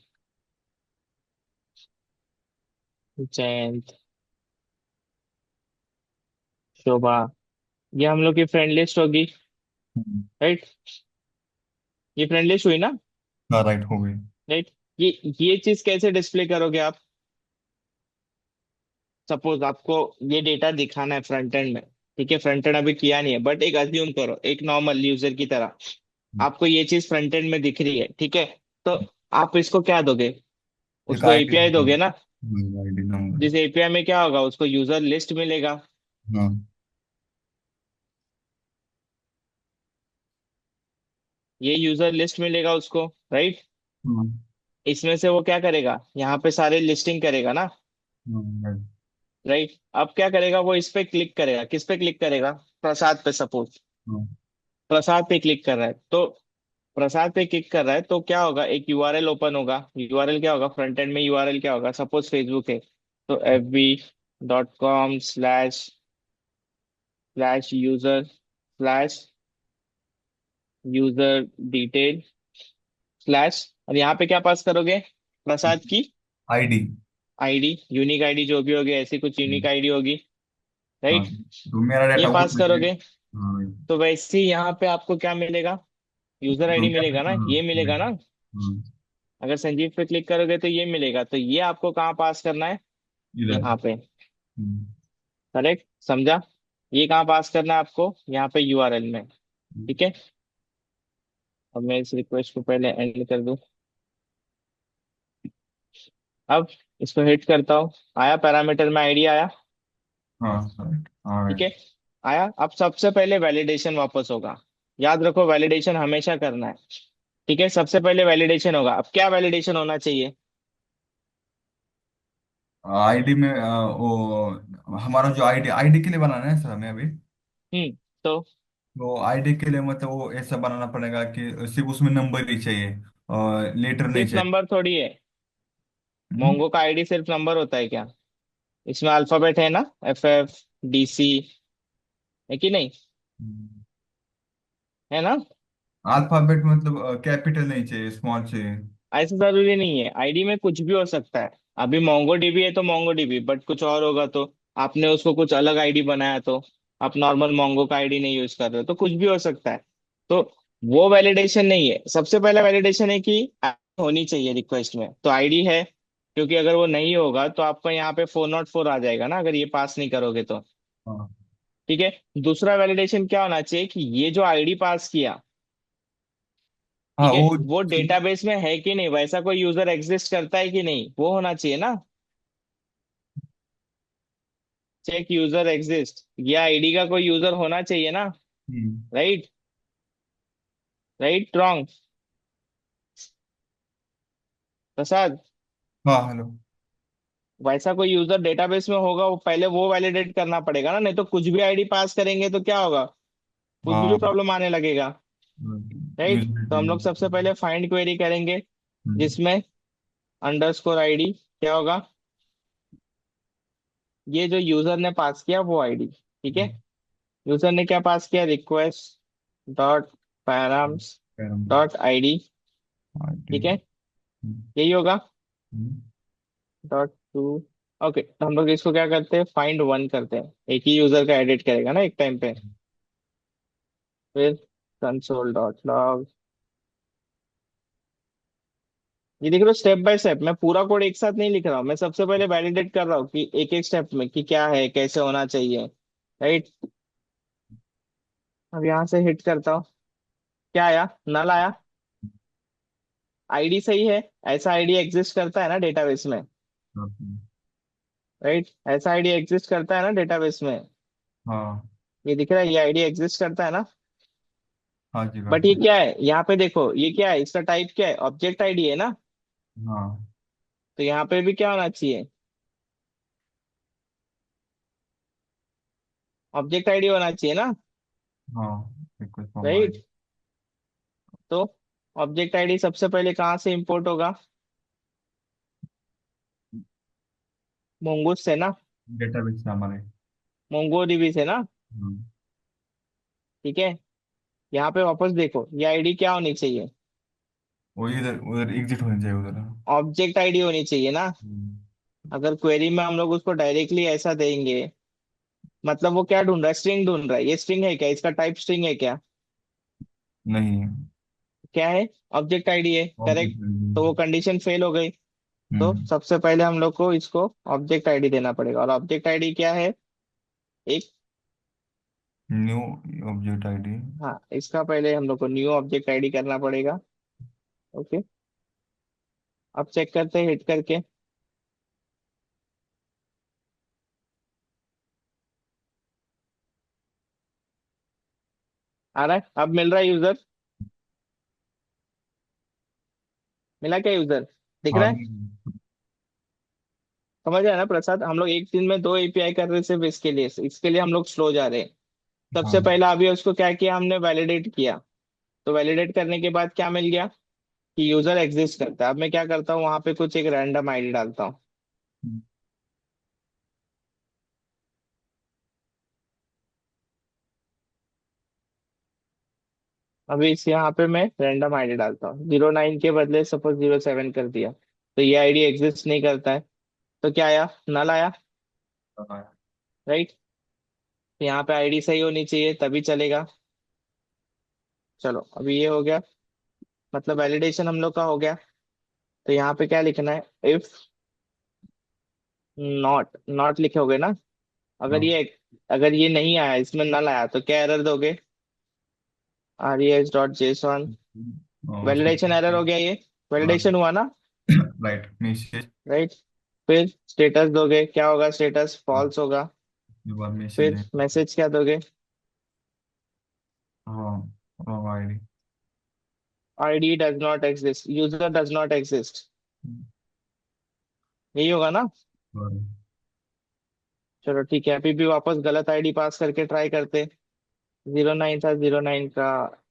जयंत, शोभा, ये हम लोग की फ्रेंड लिस्ट होगी। राइट, ये फ्रेंड लिस्ट हुई ना। हाँ राइट हो गई। राइट, ये चीज कैसे डिस्प्ले करोगे आप। सपोज आपको ये डेटा दिखाना है फ्रंट एंड में, ठीक है। फ्रंट एंड अभी किया नहीं है, बट एक अज्यूम करो एक नॉर्मल यूजर की तरह, आपको ये चीज फ्रंट एंड में दिख रही है, ठीक है। तो आप इसको क्या दोगे, एक उसको आईडी एपीआई दोगे ना। ID number. जिस एपीआई में क्या होगा, उसको यूजर लिस्ट मिलेगा। हाँ। ये यूजर लिस्ट मिलेगा उसको, राइट। हाँ। इसमें से वो क्या करेगा, यहाँ पे सारे लिस्टिंग करेगा ना। हाँ, right, राइट, अब क्या करेगा, वो इस पे क्लिक करेगा, किस पे क्लिक करेगा, प्रसाद पे सपोज। हाँ, प्रसाद पे क्लिक कर रहा है, तो प्रसाद पे क्लिक कर रहा है तो क्या होगा, एक यूआरएल ओपन होगा। यूआरएल क्या होगा, फ्रंट एंड में यूआरएल क्या होगा, सपोज फेसबुक है, तो fb.com// यूजर डिटेल स्लैश, और यहाँ पे क्या पास करोगे, प्रसाद की आईडी। आईडी, यूनिक आईडी जो भी होगी, ऐसी कुछ यूनिक आईडी होगी। हाँ, राइट, तो मेरा ये डाटा वो पास मिले। करोगे, हाँ भाई। तो वैसे ही यहाँ पे आपको क्या मिलेगा, यूजर तो आईडी मेरा मिलेगा ना, हाँ ये मिलेगा right, ना। हाँ, अगर संजीव पे क्लिक करोगे तो ये मिलेगा, तो ये आपको कहाँ पास करना है, इधर। यहाँ पे। हम्म, करेक्ट, समझा। ये कहाँ पास करना है आपको, यहाँ पे यूआरएल में, ठीक है। अब मैं इस रिक्वेस्ट को पहले एंड कर दूं। अब इसको हिट करता हूँ, आया पैरामीटर में आईडी आया, हाँ right, हाँ ठीक right, है। आया, अब सबसे पहले वैलिडेशन वापस होगा। याद रखो, वैलिडेशन हमेशा करना है, ठीक है। सबसे पहले वैलिडेशन होगा, अब क्या वैलिडेशन होना चाहिए। आईडी में वो हमारा जो आईडी आईडी के लिए बनाना है सर हमें अभी। तो तो आईडी के लिए मतलब वो ऐसा बनाना पड़ेगा कि सिर्फ उसमें नंबर ही चाहिए और लेटर नहीं सिर्फ चाहिए। नंबर थोड़ी है, हम्म, मोंगो का आईडी सिर्फ नंबर होता है क्या। इसमें अल्फाबेट है ना, FF DC, है कि नहीं, है ना। अल्फाबेट मतलब कैपिटल नहीं चाहिए, स्मॉल चाहिए। ऐसा जरूरी नहीं है, आईडी में कुछ भी हो सकता है। अभी मोंगो डीबी है तो मोंगो डीबी, बट कुछ और होगा तो आपने उसको कुछ अलग आईडी बनाया, तो आप नॉर्मल मोंगो का आईडी नहीं यूज कर रहे हो, तो कुछ भी हो सकता है। तो वो वैलिडेशन नहीं है, सबसे पहला वैलिडेशन है कि ID होनी चाहिए रिक्वेस्ट में, तो आईडी है। क्योंकि अगर वो नहीं होगा तो आपका यहाँ पे 404 आ जाएगा ना, अगर ये पास नहीं करोगे तो। हाँ। ठीक है, दूसरा वैलिडेशन क्या होना चाहिए कि ये जो आईडी पास किया, हाँ ठीक है, वो वो डेटाबेस में है कि नहीं, वैसा कोई यूजर एग्जिस्ट करता है कि नहीं, वो होना चाहिए ना। चेक यूजर एग्जिस्ट, ये आईडी का कोई यूजर होना चाहिए ना। हम्म, राइट, राइट, रॉन्ग, प्रसाद। हाँ हेलो। वैसा कोई यूजर डेटाबेस में होगा, वो पहले वो वैलिडेट करना पड़ेगा ना, नहीं तो कुछ भी आईडी पास करेंगे तो क्या होगा, कुछ भी हाँ प्रॉब्लम आने लगेगा। राइट, यूजर तो हम लोग सबसे पहले फाइंड क्वेरी करेंगे, जिसमें अंडरस्कोर आईडी क्या होगा, ये जो यूजर ने पास किया वो आईडी, ठीक है। यूजर ने क्या पास किया, request dot params param. Dot ID. ID. ठीक है, यही होगा। हम्म, डॉट टू। ओके, तो हम लोग इसको क्या करते हैं, फाइंड वन करते हैं, एक ही यूजर का एडिट करेगा ना एक टाइम पे। फिर कंसोल डॉट लॉग। ये देख लो, स्टेप बाय स्टेप मैं पूरा कोड एक साथ नहीं लिख रहा हूँ, मैं सबसे पहले वैलिडेट कर रहा हूँ कि एक एक स्टेप में कि क्या है, कैसे होना चाहिए। राइट। अब यहाँ से हिट करता हूँ, क्या आया, नल आया। आईडी सही है, ऐसा आईडी एग्जिस्ट करता है ना डेटाबेस में। okay। राइट, ऐसा आईडी एग्जिस्ट करता है ना डेटाबेस में। हाँ। ये दिख रहा है, ये आईडी एग्जिस्ट करता है ना। हाँ जी बट ये करता है। क्या है, यहाँ पे देखो ये क्या है, इसका टाइप क्या है, ऑब्जेक्ट आईडी है ना। हाँ। तो यहाँ पे भी क्या होना चाहिए, ऑब्जेक्ट आईडी होना चाहिए ना। हाँ रिक्वेस्ट फॉर्म राइट। आईडी। तो ऑब्जेक्ट आईडी सबसे पहले कहाँ से इंपोर्ट होगा, मोंगूस से ना, डेटाबेस से हमारे। मोंगो डीबी से ना। हम्म, ठीक है, यहाँ पे वापस देखो, ये आईडी क्या होनी चाहिए, वो इधर उधर एग्जिट होने चाहिए उधर। ऑब्जेक्ट आईडी होनी चाहिए ना। हम्म, अगर क्वेरी में हम लोग उसको डायरेक्टली ऐसा देंगे, मतलब वो क्या ढूंढ रहा है, स्ट्रिंग ढूंढ रहा है, ये स्ट्रिंग है क्या, इसका टाइप स्ट्रिंग है क्या, नहीं। क्या है, ऑब्जेक्ट आईडी है, करेक्ट। ऑब्जेक्ट। तो वो कंडीशन फेल हो गई। तो हम्म। सबसे पहले हम लोग को इसको ऑब्जेक्ट आईडी देना पड़ेगा, और ऑब्जेक्ट आईडी क्या है, एक। New object ID. हाँ, इसका पहले हम लोग को न्यू ऑब्जेक्ट आईडी करना पड़ेगा। ओके, अब चेक करते हैं हिट करके, आ रहा है, अब मिल रहा है यूजर, मिला क्या यूजर, दिख हाँ रहा है। समझ आया ना प्रसाद, हम लोग एक दिन में दो एपीआई कर रहे हैं सिर्फ इसके लिए हम लोग स्लो जा रहे हैं। सबसे हाँ। पहला अभी उसको क्या किया, हमने वैलिडेट किया। तो वैलिडेट करने के बाद क्या मिल गया, कि यूजर एग्जिस्ट करता है। अब मैं क्या करता हूँ, वहां पे कुछ एक रैंडम आईडी डालता हूँ। अभी इस यहाँ पे मैं रैंडम आईडी डालता हूँ, 09 के बदले सपोज 07 कर दिया, तो ये आईडी एग्जिस्ट नहीं करता है। तो क्या आया, नल आया। हाँ। राइट, यहाँ पे आईडी सही होनी चाहिए तभी चलेगा। चलो अभी ये हो गया, मतलब वैलिडेशन हम लोग का हो गया। तो यहाँ पे क्या लिखना है, इफ नॉट, नॉट लिखोगे ना। अगर हाँ। ये अगर ये नहीं आया, इसमें नल आया, तो क्या एरर दोगे, res डॉट जेसॉन। उसमें वैलिडेशन एरर हो गया ये, हाँ। वैलिडेशन हुआ ना। Right message. राइट। फिर स्टेटस दोगे, क्या होगा, स्टेटस फॉल्स होगा। के बाद मैसेज फिर है। मैसेज क्या दोगे, हाँ। Wrong ID. ID does not exist, user does not exist, यही होगा ना। चलो ठीक है, अभी भी वापस गलत आईडी पास करके ट्राई करते। 09 था, 09 का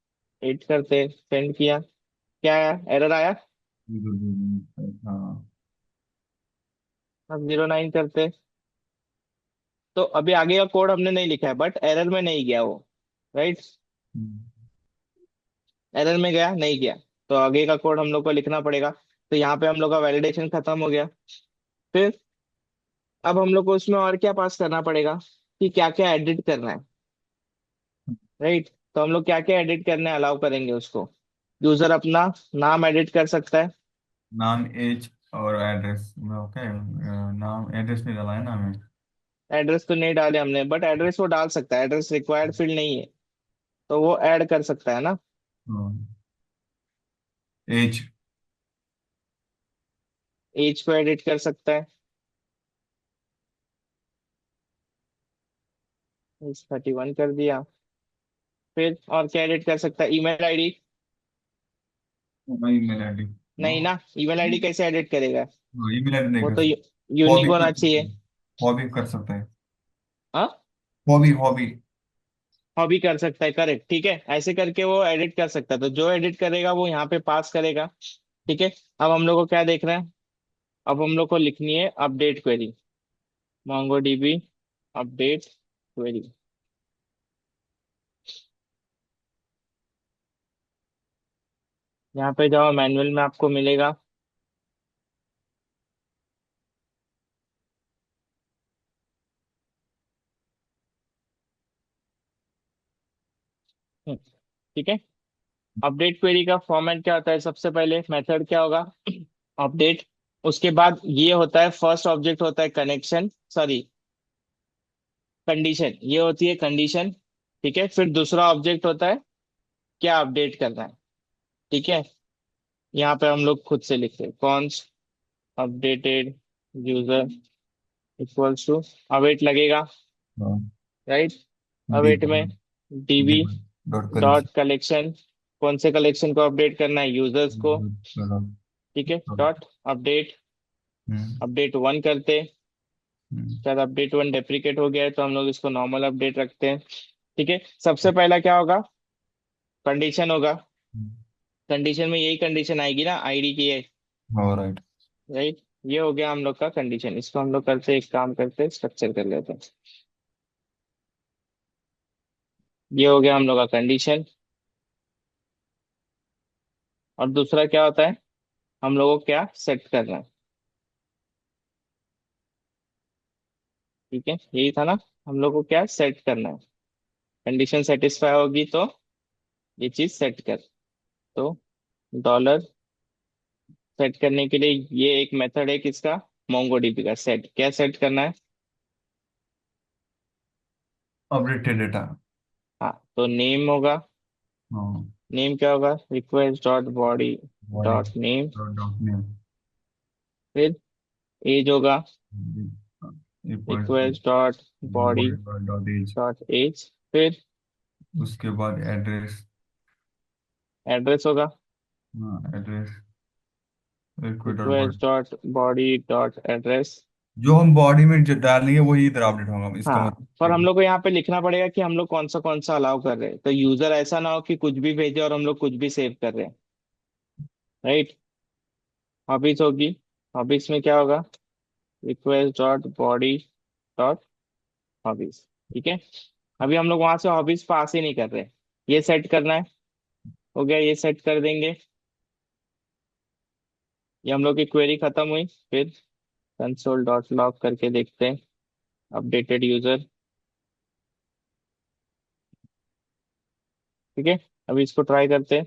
एड करते, सेंड किया, क्या आया, एरर आया। हाँ। अब 09 करते, तो अभी आगे का कोड हमने नहीं लिखा है, बट एरर में नहीं गया वो। राइट, एरर में गया नहीं गया, तो आगे का कोड हम लोग को लिखना पड़ेगा। तो यहाँ पे हम लोग का वैलिडेशन खत्म हो गया। फिर अब हम लोग को उसमें और क्या पास करना पड़ेगा, कि क्या क्या एडिट करना है। राइट, तो हम लोग क्या क्या एडिट करने अलाउ करेंगे उसको, यूजर अपना नाम एडिट कर सकता है। नाम एज और एड्रेस ओके। नाम एड्रेस नहीं डाला है ना हमें। एड्रेस तो नहीं डाले हमने, बट एड्रेस वो डाल सकता है, एड्रेस रिक्वायर्ड फील्ड नहीं है, तो वो ऐड कर सकता है ना। एज। एज को एडिट कर सकता है, एज 31 कर दिया। फिर और क्या एडिट कर सकता है, ईमेल आईडी। Email ID. नहीं ना, ईमेल आईडी कैसे एडिट करेगा, ईमेल आईडी नहीं वो कर तो सकते। यूनिक हॉबी कर होना सकते चाहिए। हैं। हॉबी कर सकता है। हाँ, हॉबी हॉबी। हॉबी कर सकता है, करेक्ट, ठीक है, ऐसे करके वो एडिट कर सकता है, तो जो एडिट करेगा वो यहाँ पे पास करेगा। ठीक है, अब हम लोग को क्या देख रहे हैं, अब हम लोग को लिखनी है update query, MongoDB update query. यहाँ पे जाओ, मैनुअल में आपको मिलेगा। ठीक है। अपडेट क्वेरी का फॉर्मेट क्या होता है? सबसे पहले मेथड क्या होगा? अपडेट। उसके बाद ये होता है, फर्स्ट ऑब्जेक्ट होता है कनेक्शन, सॉरी, कंडीशन, ये होती है कंडीशन। ठीक है, फिर दूसरा ऑब्जेक्ट होता है क्या अपडेट करना है। ठीक है, यहाँ पे हम लोग खुद से लिखते हैं, const updated user equals to, await लगेगा, राइट। अवेट में DB dot dot collection. Collection, कौन से कलेक्शन को अपडेट करना है? यूजर्स को। ठीक है, डॉट अपडेट, अपडेट वन करते। शायद अपडेट वन डेप्रिकेट हो गया है, तो हम लोग इसको नॉर्मल अपडेट रखते हैं। ठीक है, सबसे पहला क्या होगा? कंडीशन होगा। कंडीशन में यही कंडीशन आएगी ना, आईडी की है, राइट। राइट। ये हो गया हम लोग का कंडीशन। इसको हम लोग करते एक काम करते, स्ट्रक्चर कर लेते हैं। ये हो गया हम लोग का कंडीशन। और दूसरा क्या होता है? हम लोगों को क्या सेट करना है? ठीक है, यही था ना, हम लोग को क्या सेट करना है? कंडीशन सेटिस्फाई होगी तो ये चीज सेट कर। तो डॉलर सेट करने के लिए ये एक मेथड है किसका? मोंगोडीबी का। सेट, क्या सेट करना है? Updated data. हाँ, तो नेम होगा। नेम क्या होगा? Request dot body body dot name. Dot name फिर एज होगा, equal to request dot body body dot age. Dot age. फिर उसके बाद एड्रेस। एड्रेस होगा, address equal dot body. Request dot body dot address. जो हम बॉडी में जो डालेंगे वही इधर अपडेट होगा, इसका हाँ, पर हम मतलब। लोग को यहाँ पे लिखना पड़ेगा कि हम लोग कौन सा अलाउ कर रहे हैं, तो यूजर ऐसा ना हो कि कुछ भी भेजे और हम लोग कुछ भी सेव कर रहे हैं, राइट। हॉबीज होगी, हॉबीज में क्या होगा? Request dot body dot hobbies. ठीक है, अभी हम लोग वहां से हॉबीज पास ही नहीं कर रहे, ये सेट करना है। हो गया, ये सेट कर देंगे। ये हम लोग की क्वेरी खत्म हुई। फिर कंसोल डॉट लॉग करके देखते हैं अपडेटेड यूजर। ठीक है, अभी इसको ट्राई करते हैं।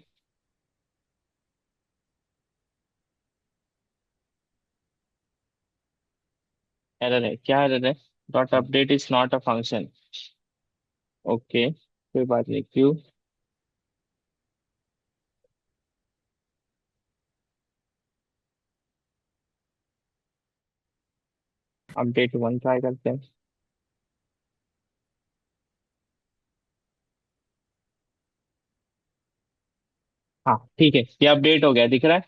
एरर है, क्या एरर है? Dot update is not a function. Okay, कोई बात नहीं, क्यों? अपडेट वन ट्राई करते हैं। हाँ ठीक है, ये अपडेट हो गया, दिख रहा है।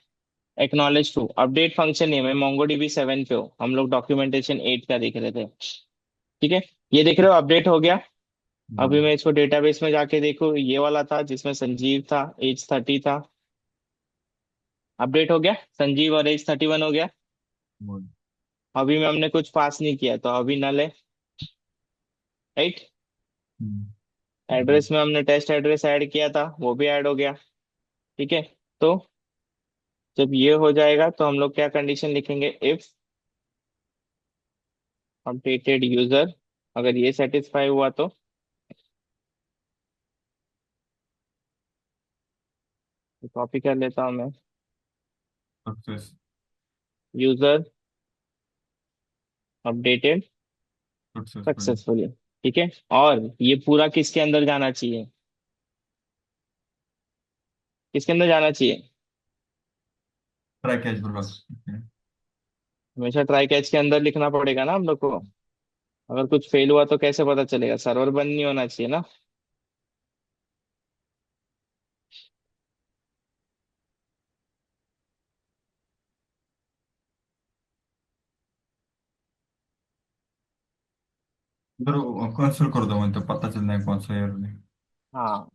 Acknowledge to update function name है, मोंगोडीबी 7 पे हो, हम लोग डॉक्यूमेंटेशन 8 का देख रहे थे। ठीक है, ये देख रहे हो, अपडेट हो गया। अभी मैं इसको डेटाबेस में जाके देखूँ, ये वाला था जिसमें संजीव था, एज 30 था। अपडेट हो गया, संजीव और एज 31 हो गया। अभी में हमने कुछ पास नहीं किया, तो अभी नल है, राइट। एड्रेस में हमने टेस्ट एड्रेस ऐड किया था, वो भी ऐड हो गया। ठीक है, तो जब ये हो जाएगा तो हम लोग क्या कंडीशन लिखेंगे? इफ अपडेटेड यूजर, अगर ये सेटिस्फाई हुआ तो कॉपी कर लेता हूँ मैं। Success. User updated successfully. Successfully. ठीक है, और ये पूरा किसके अंदर जाना चाहिए? किसके अंदर जाना चाहिए? Try catch program. हमेशा ट्राई कैच के अंदर लिखना पड़ेगा ना हम लोग को। अगर कुछ फेल हुआ तो कैसे पता चलेगा? सर्वर बंद नहीं होना चाहिए ना। इधर कंसोल कर दो, मतलब पता चलना है कौन सा एरर है। हाँ,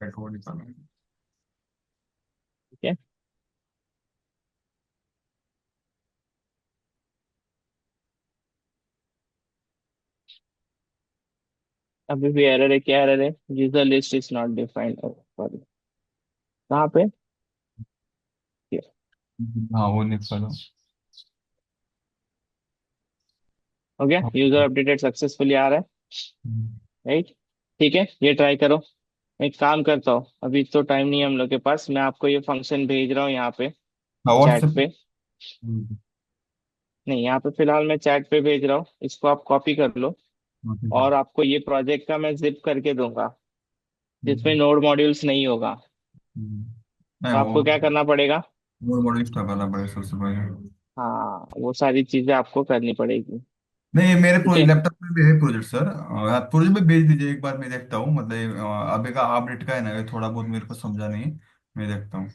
पेट्रोल निकालना है। ठीक है। अभी भी एरर है, क्या एरर है? User list is not defined, sorry. कहाँ पे? हाँ वो नहीं करो। हो गया, यूजर अपडेटेड सक्सेसफुली आ रहा है। राइट। ठीक है, ये ट्राई करो। एक काम करता हूँ, अभी तो टाइम नहीं है हम लोग के पास, मैं आपको ये फंक्शन भेज रहा हूँ यहाँ पे हाँ चैट व्हाट्सएप। पे। नहीं, यहाँ पे फिलहाल मैं चैट पे भेज रहा हूँ, इसको आप कॉपी कर लो। ठीक है। और आपको ये प्रोजेक्ट का मैं जिप करके दूंगा, जिसमें हम्म, नोड मॉड्यूल्स नहीं होगा। नहीं तो वो आपको क्या करना पड़ेगा? वो बड़ा इंस्टॉल करना पड़ेगा सबसे पहले। हाँ, वो सारी चीजें आपको करनी पड़ेगी। नहीं मेरे ठीक है। लैपटॉप में भी है प्रोजेक्ट सर। प्रोजेक्ट में भेज दीजिए एक बार, मैं देखता हूँ। मतलब अभी का अपडेट का है ना, ये थोड़ा बहुत मेरे को समझा नहीं, मैं देखता हूँ।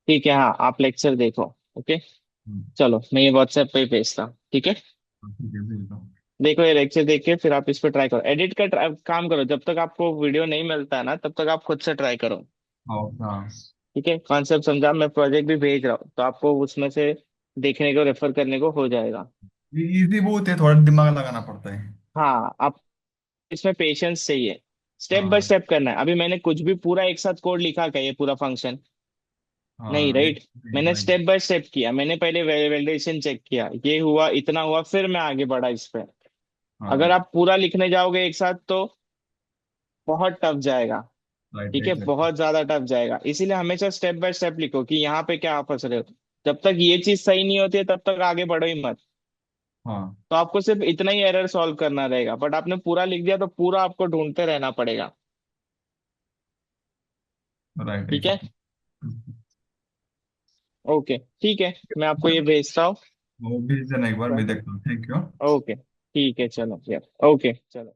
ठीक है, हाँ, आप लेक्चर देखो। ओके। हम्म, चलो, मैं ये व्हाट्सएप पे ही भेजता हूँ, ठीक है। ठीक है भेज दो। देखो ये लेक्चर देख के फिर आप इस पर ट्राई करो, एडिट का काम करो। जब तक आपको वीडियो नहीं मिलता है ना, तब तक आप खुद से ट्राई करो। हाँ ठीक है, कॉन्सेप्ट समझा, मैं प्रोजेक्ट भी भेज रहा हूँ, तो आपको उसमें से देखने को, रेफर करने को हो जाएगा। इजी बहुत है, थोड़ा दिमाग लगाना पड़ता है। हाँ, आप इसमें पेशेंस चाहिए। स्टेप बाय हाँ स्टेप करना है। अभी मैंने कुछ भी पूरा एक साथ कोड लिखा क्या, ये पूरा फंक्शन? नहीं, हाँ एक राइट। मैंने ट्राई। स्टेप बाय स्टेप किया, मैंने पहले वैलिडेशन चेक किया, ये हुआ, इतना हुआ, फिर मैं आगे बढ़ा इस पे। अगर हाँ आप पूरा लिखने जाओगे एक साथ तो बहुत टफ जाएगा। राइट ठीक है, एग्जैक्ट। बहुत ज्यादा टफ जाएगा, इसीलिए हमेशा स्टेप बाय स्टेप लिखो कि यहाँ पे क्या आप फंस रहे हो। जब तक ये चीज सही नहीं होती है तब तक आगे बढ़ो ही मत। हाँ तो आपको सिर्फ इतना ही एरर सॉल्व करना रहेगा, बट आपने पूरा लिख दिया तो पूरा आपको ढूंढते रहना पड़ेगा। राइट ठीक है। एग्जैक्ट। ओके, ठीक है, मैं आपको ये भेजता हूँ। वो भेज देना एक बार, मैं देखता हूँ। Thank you. ओके, ठीक है, चलो यार, ओके, चलो।